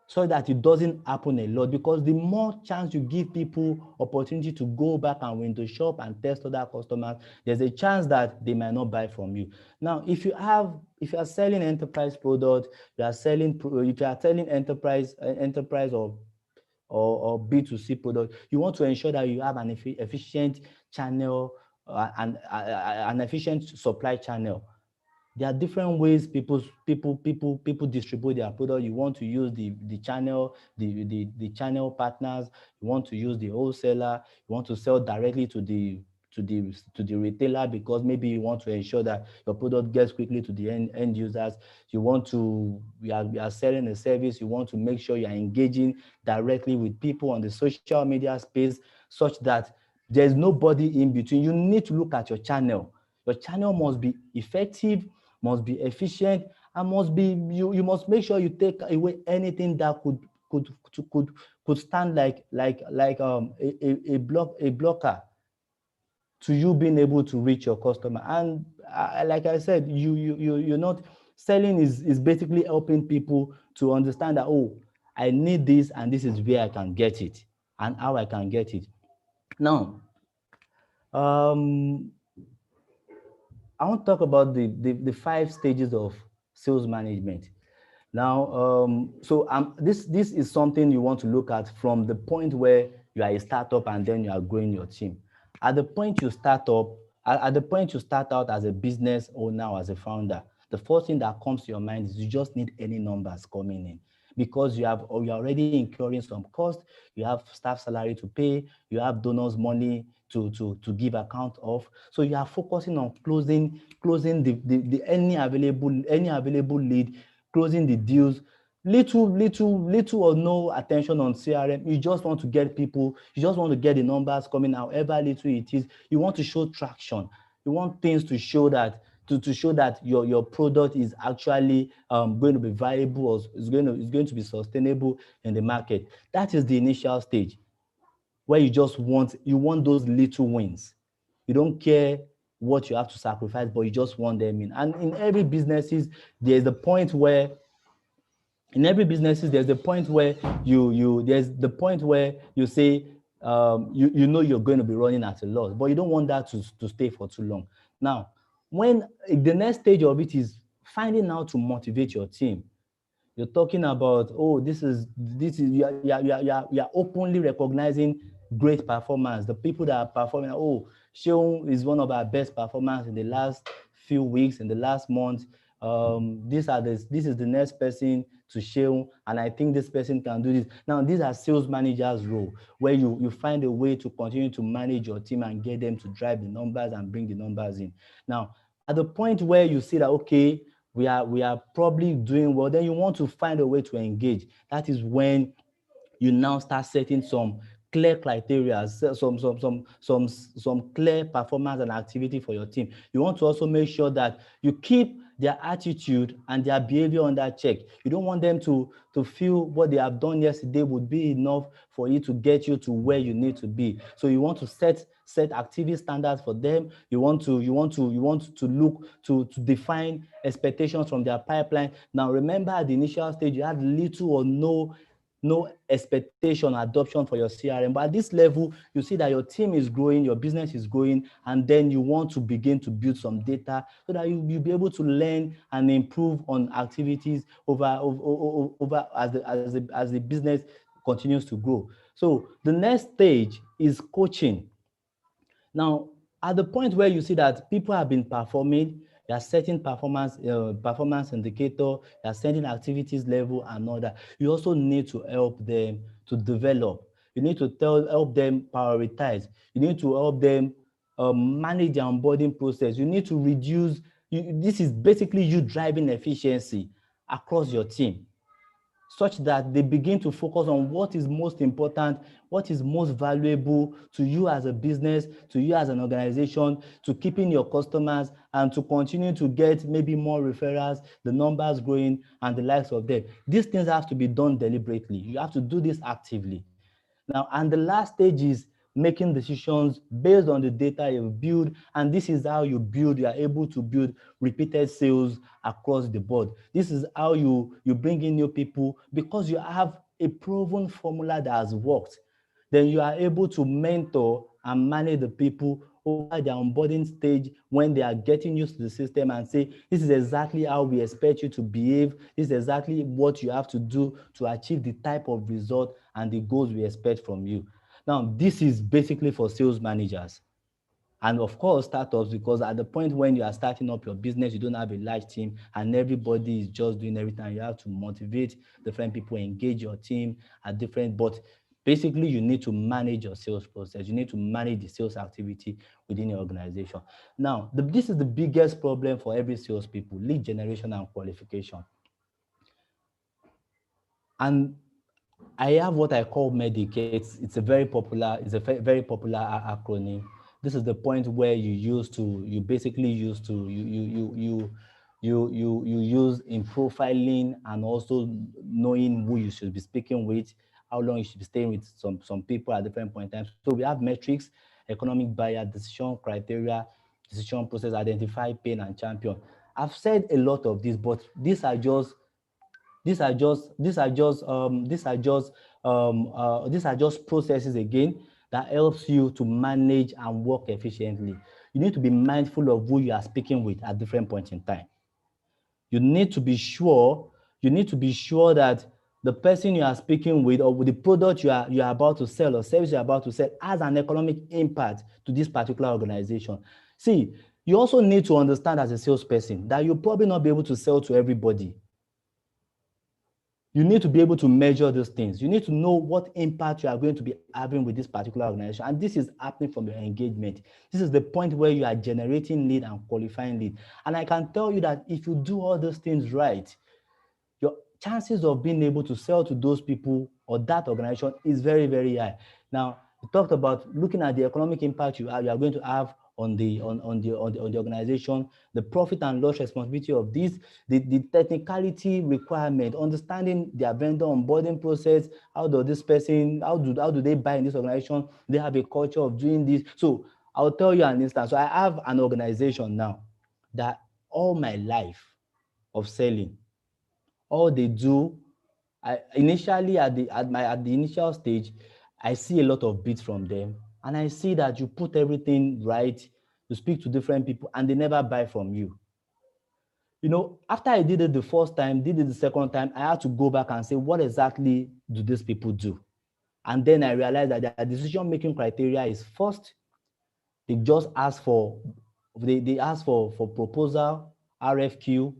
so that it doesn't happen a lot, because the more chance you give people opportunity to go back and window shop and test other customers, there's a chance that they might not buy from you. Now, if you are selling enterprise product, if you are selling enterprise or B2C product, you want to ensure that you have an efficient channel and an efficient supply channel. There are different ways people distribute their product. You want to use the channel, the channel partners. You want to use the wholesaler. You want to sell directly to the retailer, because maybe you want to ensure that your product gets quickly to the end users. You are selling a service. You want to make sure you are engaging directly with people on the social media space, such that there's nobody in between. You need to look at your channel. Your channel must be effective, must be efficient, and you must make sure you take away anything that could stand like a blocker to you being able to reach your customer. And like I said, you're not selling is basically helping people to understand that, oh, I need this, and this is where I can get it and how I can get it. Now, um, I want to talk about the 5 stages of sales management. Now, this is something you want to look at from the point where you are a startup and then you are growing your team. At the point you start up, at the point you start out as a business owner or as a founder, the first thing that comes to your mind is you just need any numbers coming in, because you're already incurring some cost. You have staff salary to pay, you have donors money to give account of. So you are focusing on closing the any available lead, closing the deals. Little or no attention on CRM. You just want to get people, you just want to get the numbers coming, however little it is. You want to show traction. You want things to show that show that your product is actually going to be viable, or is going to be sustainable in the market. That is the initial stage, where you want those little wins. You don't care what you have to sacrifice, but you just want them in. And in every businesses, there's a point where In every businesses, there's the point where there's the point where you say, you know you're going to be running at a loss, but you don't want that to stay for too long. Now, when the next stage of it is finding out to motivate your team. You're talking about, oh, this is you're openly recognizing great performance. The people that are performing, oh, Seun is one of our best performers in the last few weeks, in the last month. This is the next person to Seun, and I think this person can do this. Now, these are sales managers' role, where you find a way to continue to manage your team and get them to drive the numbers and bring the numbers in. Now, at the point where you see that, okay, we are probably doing well, then you want to find a way to engage. That is when you now start setting some clear criteria, some clear performance and activity for your team. You want to also make sure that you keep their attitude and their behavior under check. You don't want them to feel what they have done yesterday would be enough for you to get you to where you need to be. So you want to set activity standards for them. You want to look to define expectations from their pipeline. Now remember, at the initial stage you had little or no expectation or adoption for your CRM. But at this level, you see that your team is growing, your business is growing, and then you want to begin to build some data so that you'll be able to learn and improve on activities over as the business continues to grow. So the next stage is coaching. Now, at the point where you see that people have been performing, you are setting performance indicator, you are setting activities level and all that. You also need to help them to develop. You need to help them prioritize. You need to help them manage their onboarding process. You need to reduce. This is basically you driving efficiency across your team, such that they begin to focus on what is most important, what is most valuable to you as a business, to you as an organization, to keeping your customers, and to continue to get maybe more referrals, the numbers growing, and the likes of them. These things have to be done deliberately. You have to do this actively. Now, and the last stage is making decisions based on the data you build, and this is how you are able to build repeated sales across the board. This is how you bring in new people, because you have a proven formula that has worked. Then you are able to mentor and manage the people over their onboarding stage when they are getting used to the system, and say, this is exactly how we expect you to behave. This is exactly what you have to do to achieve the type of result and the goals we expect from you. Now, this is basically for sales managers. And of course, startups, because at the point when you are starting up your business, you don't have a large team and everybody is just doing everything. You have to motivate different people, engage your team at different, but basically you need to manage your sales process. You need to manage the sales activity within your organization. Now, this is the biggest problem for every salespeople: lead generation and qualification. And I have what I call Medicates. It's a very popular acronym. This is the point where you basically use to you use in profiling and also knowing who you should be speaking with, how long you should be staying with some people at different point in time. So we have metrics, economic buyer, decision criteria, decision process, identify, pain, and champion. I've said a lot of this, but these are just processes again that helps you to manage and work efficiently. You need to be mindful of who you are speaking with at different points in time. You need to be sure, that the person you are speaking with, or with the product you are about to sell or service you're about to sell, has an economic impact to this particular organization. See, you also need to understand as a salesperson that you'll probably not be able to sell to everybody. You need to be able to measure those things. You need to know what impact you are going to be having with this particular organization. And this is happening from your engagement. This is the point where you are generating lead and qualifying lead. And I can tell you that if you do all those things right, your chances of being able to sell to those people or that organization is very, very high. Now, we talked about looking at the economic impact you are going to have on the organization, the profit and loss responsibility of this, the technicality requirement, understanding their vendor onboarding process. How does this person, how do they buy in this organization? They have a culture of doing this. So I'll tell you an instance. So I have an organization now that all my life of selling, all they do initially at the initial stage, I see a lot of bits from them, and I see that you put everything right, you speak to different people, and they never buy from you. After I did it the first time, did it the second time, I had to go back and say, what exactly do these people do? And then I realized that their decision-making criteria is first, they just ask for they ask for proposal, RFQ.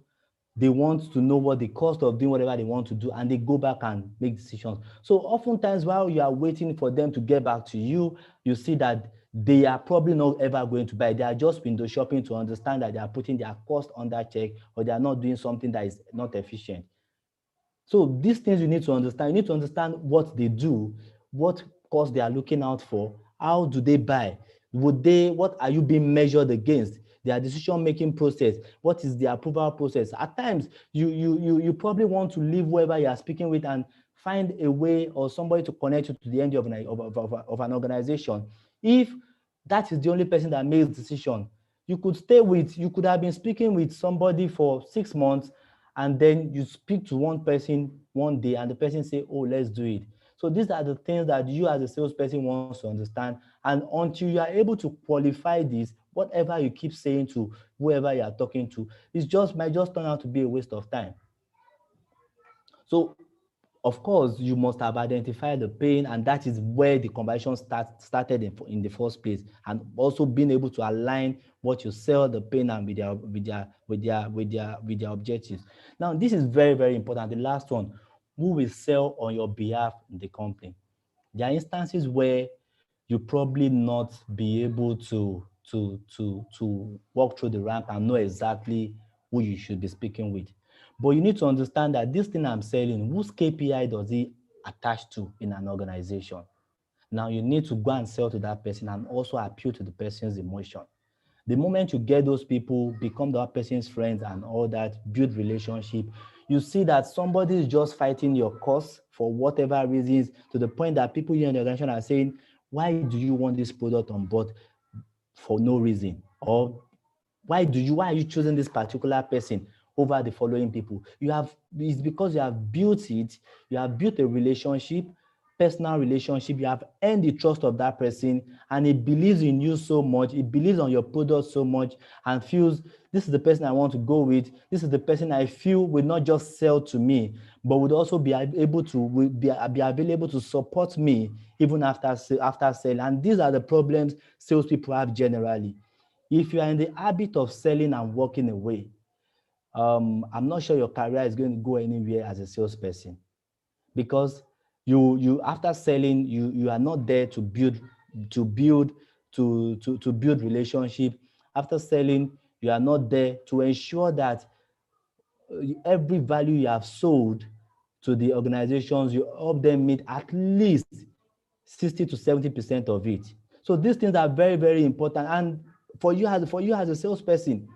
They want to know what the cost of doing whatever they want to do, and they go back and make decisions. So oftentimes, while you are waiting for them to get back to you, you see that they are probably not ever going to buy. They are just window shopping to understand that they are putting their cost under check, or they are not doing something that is not efficient. So these things you need to understand. You need to understand what they do, what cost they are looking out for, how do they buy, what are you being measured against, their decision-making process, what is the approval process. At times, you probably want to leave whoever you are speaking with and find a way or somebody to connect you to the end of an organization. If that is the only person that makes decision, you could have been speaking with somebody for 6 months, and then you speak to one person one day and the person say, oh, let's do it. So these are the things that you as a salesperson wants to understand. And until you are able to qualify this, whatever you keep saying to whoever you are talking to, might just turn out to be a waste of time. So of course, you must have identified the pain, and that is where the conversation started in the first place, and also being able to align what you sell, the pain, and with their objectives. Now, this is very, very important. The last one, who will sell on your behalf in the company? There are instances where you probably not be able to walk through the ramp and know exactly who you should be speaking with. But you need to understand that this thing I'm selling, whose KPI does it attach to in an organization? Now you need to go and sell to that person and also appeal to the person's emotion. The moment you get those people, become that person's friends and all that, build relationship, you see that somebody is just fighting your cause for whatever reasons, to the point that people here in the organization are saying, why do you want this product on board for no reason? Or why are you choosing this particular person over the following people? It's because you have built it, you have built a relationship, personal relationship, you have earned the trust of that person, and it believes in you so much, it believes on your product so much, and feels this is the person I want to go with, this is the person I feel will not just sell to me, but would also be able to be available to support me even after selling. And these are the problems salespeople have generally. If you are in the habit of selling and walking away, I'm not sure your career is going to go anywhere as a salesperson, because you after selling, you are not there to build relationship. After selling, you are not there to ensure that every value you have sold to the organizations, you help them meet at least 60 to 70% of it. So these things are very, very important. And for you as a salesperson,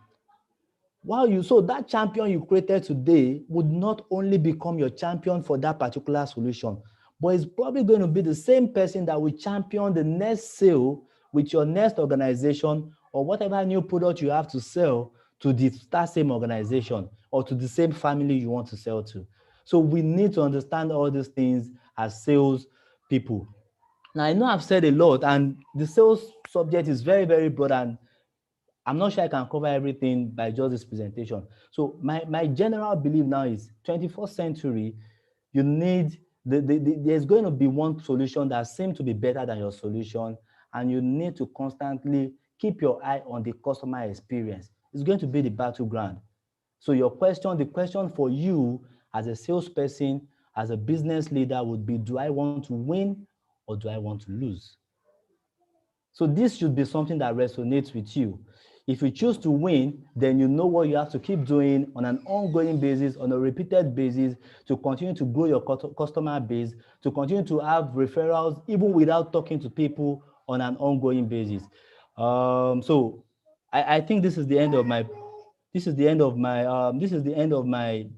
so that champion you created today would not only become your champion for that particular solution, but it's probably going to be the same person that will champion the next sale with your next organization, or whatever new product you have to sell to that same organization or to the same family you want to sell to. So we need to understand all these things as sales people. Now, I know I've said a lot, and the sales subject is very, very broad, and I'm not sure I can cover everything by just this presentation. So my general belief now is 21st century, you need, there's going to be one solution that seems to be better than your solution, and you need to constantly keep your eye on the customer experience. It's going to be the battleground. So the question for you as a salesperson, as a business leader would be, do I want to win or do I want to lose? So this should be something that resonates with you. If you choose to win, then you know what you have to keep doing on an ongoing basis, on a repeated basis, to continue to grow your customer base, to continue to have referrals, even without talking to people on an ongoing basis. So I think this is the end of my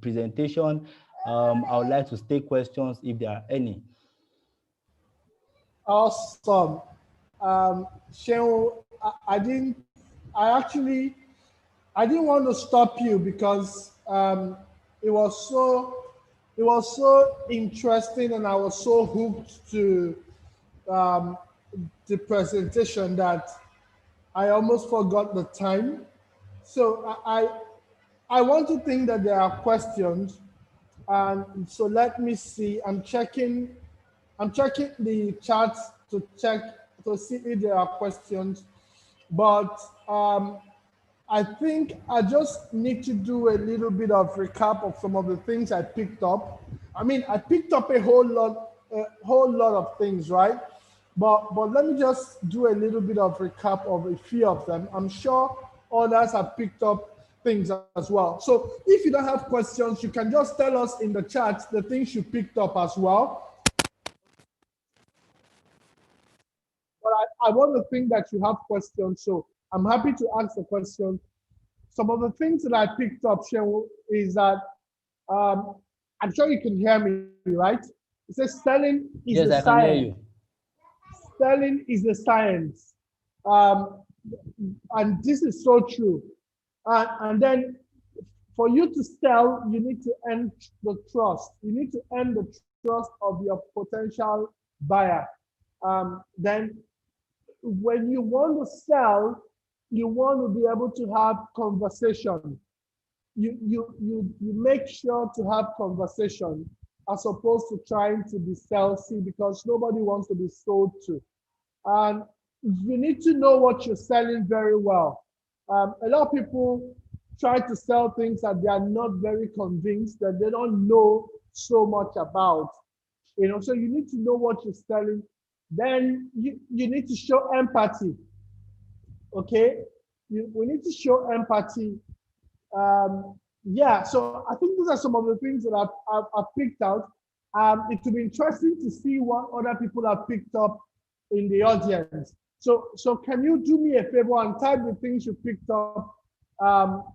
presentation. I would like to take questions if there are any. Awesome. Shehu, I didn't want to stop you because it was so It was so interesting, and I was so hooked to um, the presentation that I almost forgot the time. So I want to think that there are questions, and so let me see. I'm checking the charts to check to see if there are questions, but I think I just need to do a little bit of recap of some of the things I picked up. I mean, I picked up a whole lot of things, right? But let me just do a little bit of recap of a few of them. I'm sure others have picked up things as well. So if you don't have questions, you can just tell us in the chat the things you picked up as well. But I want to think that you have questions, so I'm happy to answer questions. Some of the things that I picked up, Shehu, is that um, I'm sure you can hear me, right? It says Yes, I can hear you. selling is the science, um, and this is so true. And then for you to sell, you need to earn the trust. You need to earn the trust of your potential buyer. Then when you want to sell, you want to be able to have conversation. You make sure to have conversation as opposed to trying to be salesy, because nobody wants to be sold to. And you need to know what you're selling very well. A lot of people try to sell things that they are not very convinced, that they don't know so much about. So you need to know what you're selling. Then you need to show empathy. Okay, we need to show empathy. Yeah, so I think these are some of the things that I've picked out. It will be interesting to see what other people have picked up in the audience. So can you do me a favor and type the things you picked up,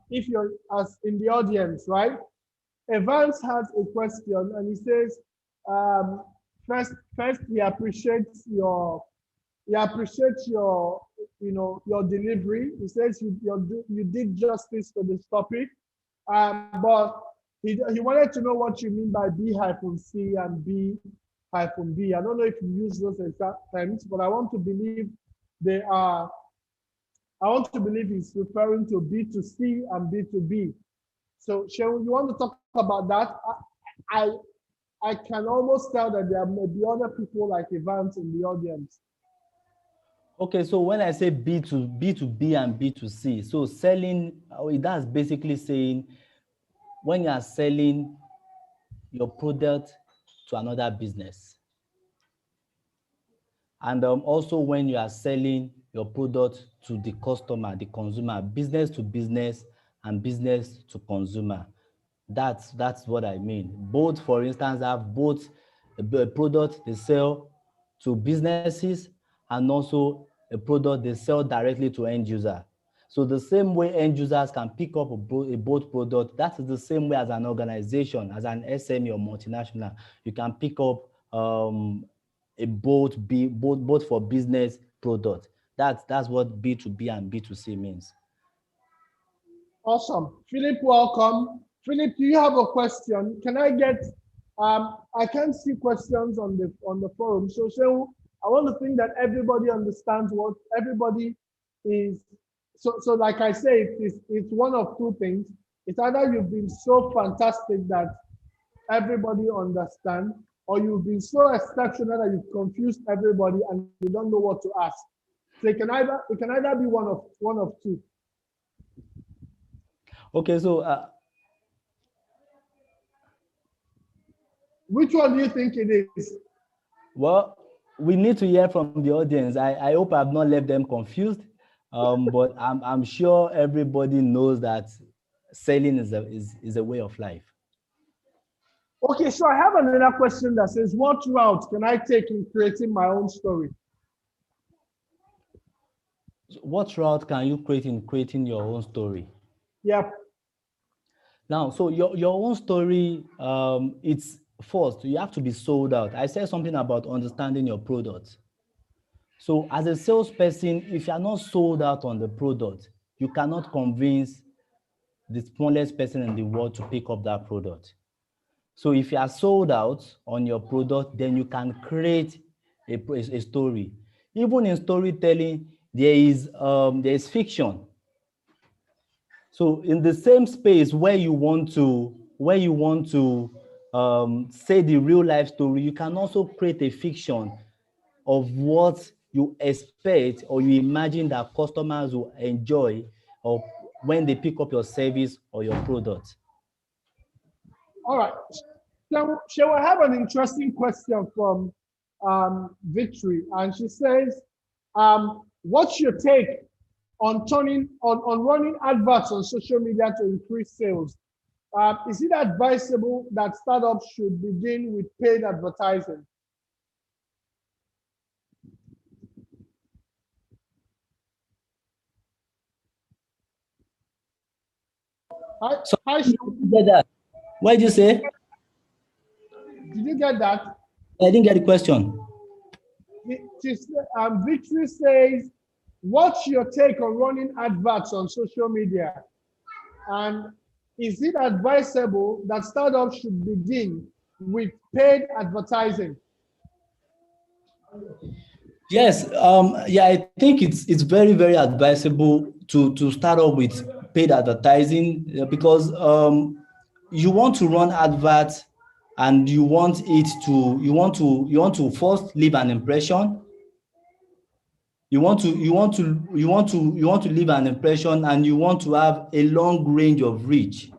if you're as in the audience, right? Evans has a question, and he says, um, first he appreciates your delivery. He says you did justice to this topic, but he wanted to know what you mean by B-C and B-B. I don't know if you use those exact terms, but they are. I want to believe he's referring to B2C and B2B. So, Sharon, you want to talk about that? I I can almost tell that there may be other people like Evans in the audience. Okay, so when I say B2B and B2C, so selling, that's basically saying when you are selling your product to another business, and also when you are selling your product to the customer, the consumer, business to business and business to consumer. That's what I mean. Both, for instance, have both a product they sell to businesses and also a product they sell directly to end user. So the same way end users can pick up a both product, that is the same way as an organization, as an SME or multinational, you can pick up a both for business product. That's what B2B and B2C means. Awesome. Philip, welcome. Philip, do you have a question? Can I get I can't see questions on the forum. So I want to think that everybody understands what everybody is. So like I say, it's one of two things. It's either you've been so fantastic that everybody understands, or you've been so exceptional that you've confused everybody and you don't know what to ask. So it can either be one of two. Okay, so Which one do you think it is? well, we need to hear from the audience. I hope I've not left them confused, but I'm sure everybody knows that selling is a way of life. Okay, so I have another question that says, what route can I take in creating my own story? What route can you create in creating your own story? Yep. Now, so your own story, it's first, you have to be sold out. I said something about understanding your product. So as a salesperson, if you are not sold out on the product, you cannot convince the smallest person in the world to pick up that product. So if you are sold out on your product, then you can create a story. Even in storytelling, there is fiction. So in the same space where you want to say the real life story, you can also create a fiction of what you expect or you imagine that customers will enjoy or when they pick up your service or your product. All right. Shall I have an interesting question from Victory? And she says, what's your take on running adverts on social media to increase sales? Is it advisable that startups should begin with paid advertising? Hi, So hi, did you get that? What did you say? did you get that? I didn't get the question. Victory says, what's your take on running adverts on social media? And is it advisable that startups should begin with paid advertising? Yes, yeah, I think it's very, very advisable to start off with paid advertising because you want to run adverts and you want to first leave an impression. You want to leave an impression and you want to have a long range of reach.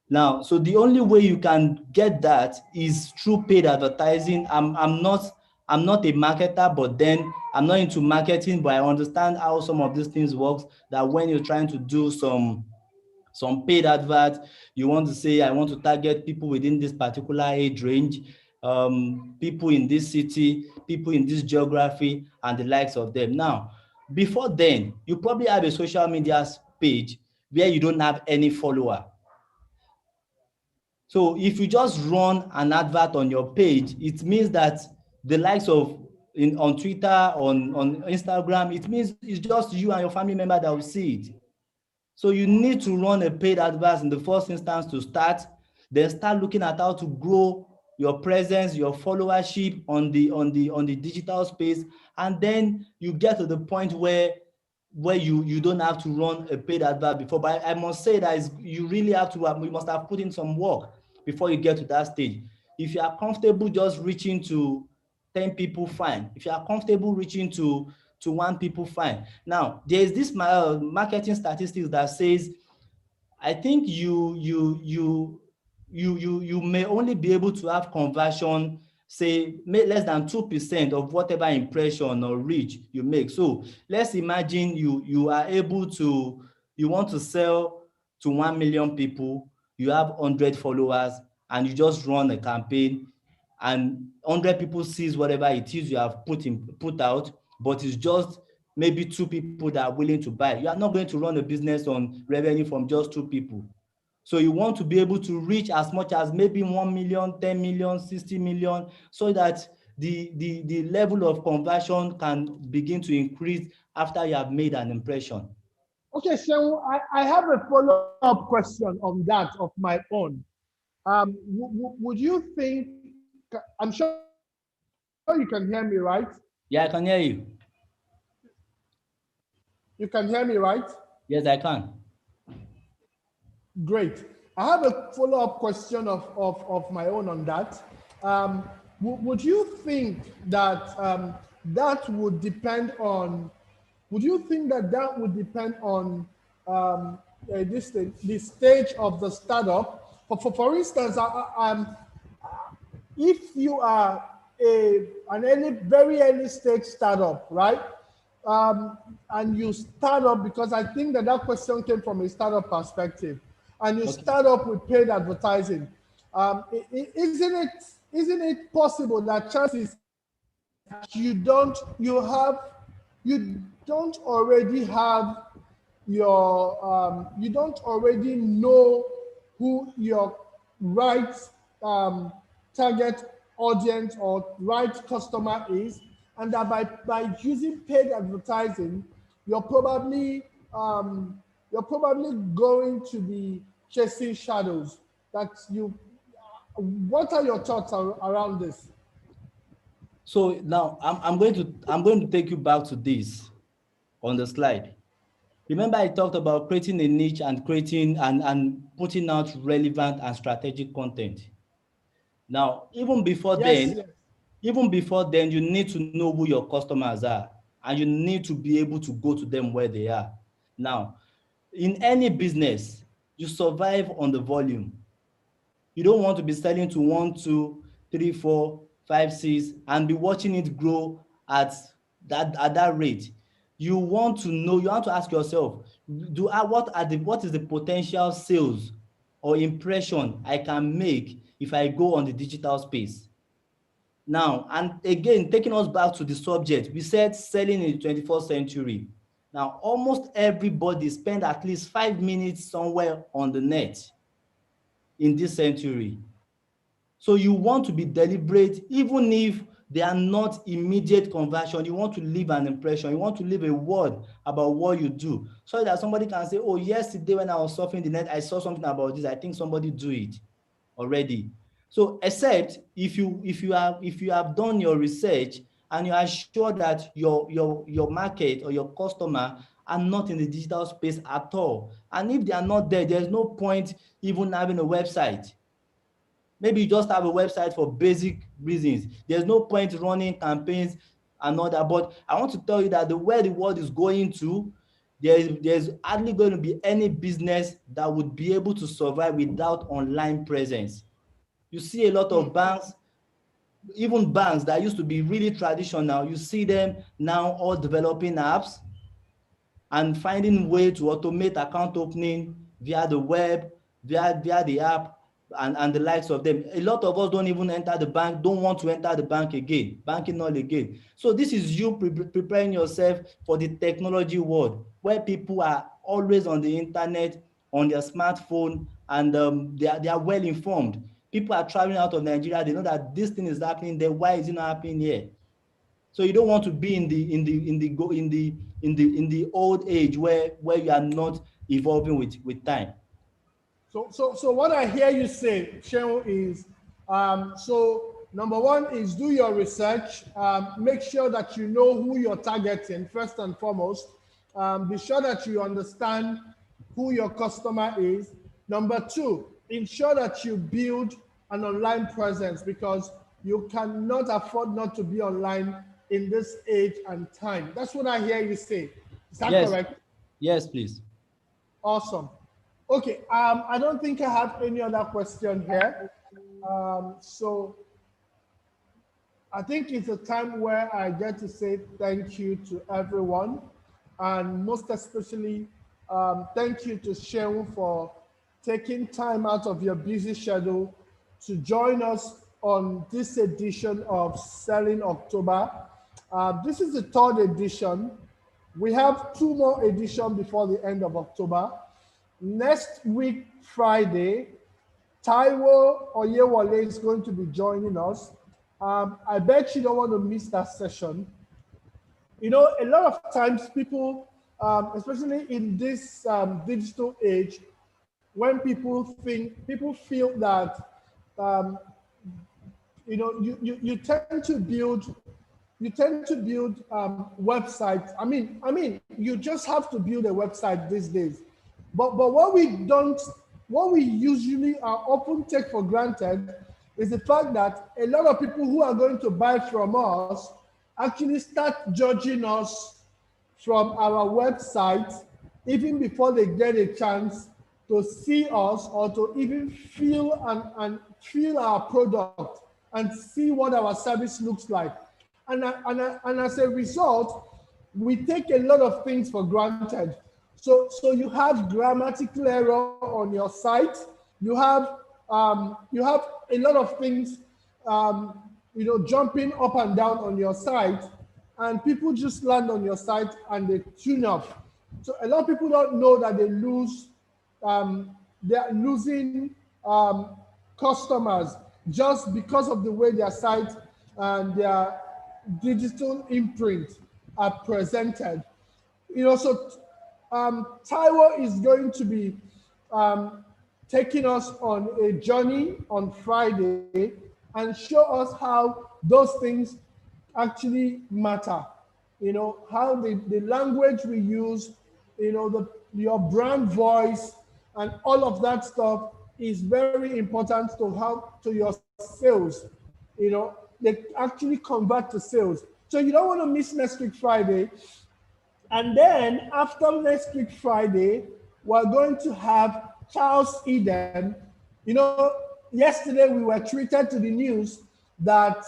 Now, so the only way you can get that is through paid advertising. I'm not a marketer, but then I'm not into marketing, but I understand how some of these things works. That when you're trying to do some paid advert, you want to say, I want to target people within this particular age range, people in this city, people in this geography, and the likes of them. Now, before then, you probably have a social media page where you don't have any follower. So if you just run an advert on your page, it means that the likes of on Twitter, on Instagram, it means it's just you and your family member that will see it. So you need to run a paid advert in the first instance to start, then start looking at how to grow your presence, your followership on the digital space, and then you get to the point where you don't have to run a paid advert before. But I must say that you really have to you must have put in some work before you get to that stage. If you are comfortable just reaching to 10 people, fine. If you are comfortable reaching to 1 people, fine. Now, there is this marketing statistics that says, I think you may only be able to have conversion, say less than 2% of whatever impression or reach you make. So let's imagine you are able to, you want to sell to 1 million people, you have 100 followers, and you just run a campaign, and 100 people sees whatever it is you have put out, but it's just maybe 2 people that are willing to buy. You are not going to run a business on revenue from just 2 people. So you want to be able to reach as much as maybe 1 million, 10 million, 60 million, so that the level of conversion can begin to increase after you have made an impression. Okay, so I have a follow-up question on that of my own. Would you think, I'm sure you can hear me, right? Yeah, I can hear you. You can hear me, right? Yes, I can. Great. I have a follow-up question of my own on that. Would you think that that would depend on, would you think that that would depend on the stage of the startup? For instance, if you are very early stage startup, right? And you start up, because I think that that question came from a startup perspective, and you Okay. start up with paid advertising. Isn't it possible that chances are you don't already have you don't already know who your right target audience or right customer is, and that by using paid advertising, you're probably you're probably going to be chasing shadows that you What are your thoughts around this? So now I'm going to take you back to this on the slide. Remember, I talked about creating a niche and creating and putting out relevant and strategic content. Now, Yes, yes. even before then, you need to know who your customers are, and you need to be able to go to them where they are. Now, in any business, you survive on the volume. You don't want to be selling to one, two, three, four, five, six, and be watching it grow at that rate. You want to know, you want to ask yourself, what is the potential sales or impression I can make if I go on the digital space? Now, and again, taking us back to the subject, we said selling in the 21st century. Now, almost everybody spend at least 5 minutes somewhere on the net in this century. So you want to be deliberate, even if they are not immediate conversion. You want to leave an impression. You want to leave a word about what you do, so that somebody can say, oh, yesterday when I was surfing the net, I saw something about this. I think somebody do it already. So except if you have done your research and you are sure that your market or your customer are not in the digital space at all. And if they are not there, there's no point even having a website. Maybe you just have a website for basic reasons. There's no point running campaigns and all that. But I want to tell you that the way the world is going to, there's hardly going to be any business that would be able to survive without online presence. You see a lot of banks, even banks that used to be really traditional, you see them now all developing apps and finding way to automate account opening via the web, via the app, and the likes of them. A lot of us don't even enter the bank, don't want to enter the bank again, banking all again. So this is you preparing yourself for the technology world, where people are always on the internet, on their smartphone, and they are well informed. People are traveling out of Nigeria, they know that this thing is happening there. Why is it not happening here? So you don't want to be in the old age where you are not evolving with time. So what I hear you say, Cheryl, is so number one is do your research. Make sure that you know who you're targeting first and foremost. Be sure that you understand who your customer is. Number two, ensure that you build an online presence, because you cannot afford not to be online in this age and time. That's what I hear you say. Is that Yes, correct? yes, please. Awesome. Okay, I don't think I have any other question here. So I think it's a time where I get to say thank you to everyone, and most especially thank you to Shehu for taking time out of your busy schedule to join us on this edition of Selling October. This is the third edition. We have two more editions before the end of October. Next week, Friday, Taiwo Oyewale is going to be joining us. I bet you don't want to miss that session. You know, a lot of times people, especially in this digital age, when people feel that, um, you know, you tend to build, websites. I mean, you just have to build a website these days. But what we usually are often take for granted is the fact that a lot of people who are going to buy from us actually start judging us from our website even before they get a chance to see us or to even feel and feel our product and see what our service looks like. And as a result, we take a lot of things for granted. So you have grammatical error on your site. You have a lot of things, jumping up and down on your site, and people just land on your site and they tune off. So a lot of people don't know that they are losing customers just because of the way their site and their digital imprint are presented. So Taiwo is going to be um, taking us on a journey on Friday and show us how those things actually matter. You know, how the language we use, you know, your brand voice and all of that stuff is very important to how to your sales. You know, they actually convert to sales. So you don't want to miss next week Friday. And then after next week Friday, we're going to have Charles Eden. You know, yesterday we were treated to the news that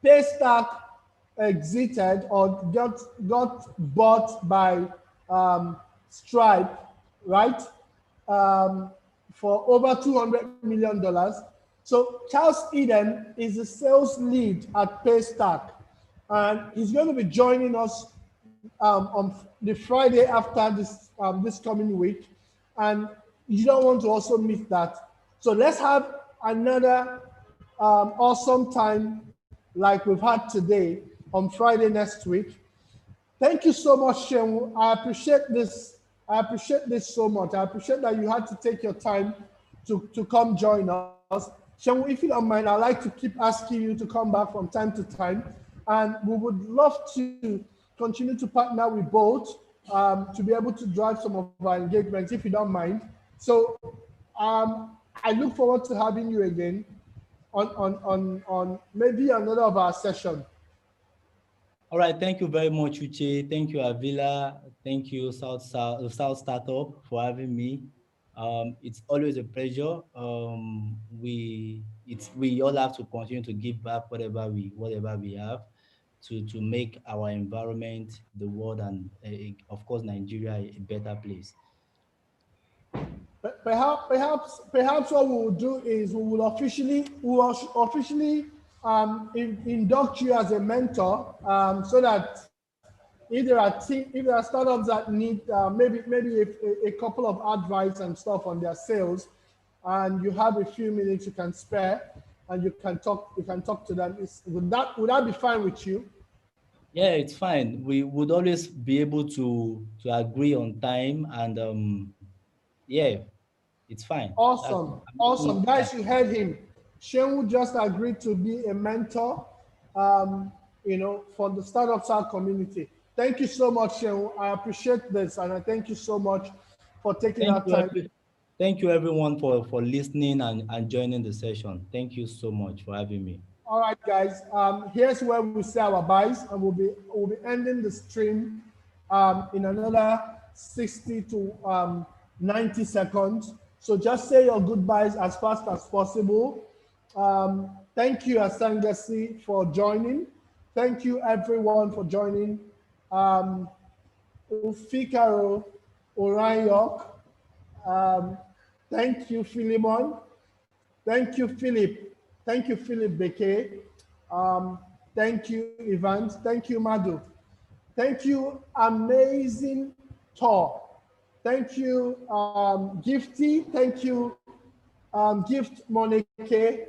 Paystack exited or got bought by Stripe, right? Um, for over $200 million. So Charles Eden is the sales lead at Paystack, and he's going to be joining us on the Friday after this coming week, and you don't want to also miss that. So let's have another awesome time like we've had today on Friday next week. Thank you so much, Shenwu. I appreciate this. I appreciate this so much. I appreciate that you had to take your time to come join us. Shenwu, if you don't mind, I'd like to keep asking you to come back from time to time. And we would love to continue to partner with both to be able to drive some of our engagements, if you don't mind. So I look forward to having you again on maybe another of our session. All right, thank you very much, Uche. Thank you, Avila. Thank you, South Startup, for having me. It's always a pleasure. We all have to continue to give back whatever we have to make our environment, the world, and of course Nigeria a better place. Perhaps what we will do is we will officially induct you as a mentor, so that if there are startups that need maybe a couple of advice and stuff on their sales, and you have a few minutes you can spare, and you can talk to them. Would that be fine with you? Yeah, it's fine. We would always be able to agree on time, and yeah, it's fine. Awesome, guys, you heard him. Shenwu just agreed to be a mentor, for the Startup South community. Thank you so much, Shenwu. I appreciate this, and I thank you so much for taking our time. Thank you everyone for listening and joining the session. Thank you so much for having me. All right, guys. Here's where we say our buys, and we'll be ending the stream in another 60 to 90 seconds. So just say your goodbyes as fast as possible. Thank you, Asangasi, for joining. Thank you, everyone, for joining. Ufikaro Orayok. Thank you, Philemon. Thank you, Philip. Thank you, Philip Beke. Thank you, Evans. Thank you, Madhu. Thank you, Amazing Tor. Thank you, Gifty. Thank you, Gift Monike.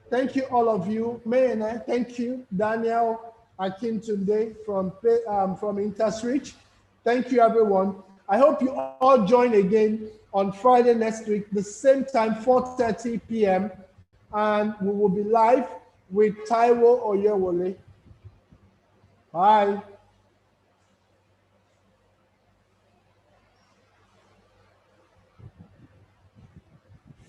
Thank you, all of you. Mayene. Thank you, Daniel Akintunde from Intersreach. Thank you, everyone. I hope you all join again on Friday next week, the same time, 4:30 p.m. And we will be live with Taiwo Oyewole. Bye.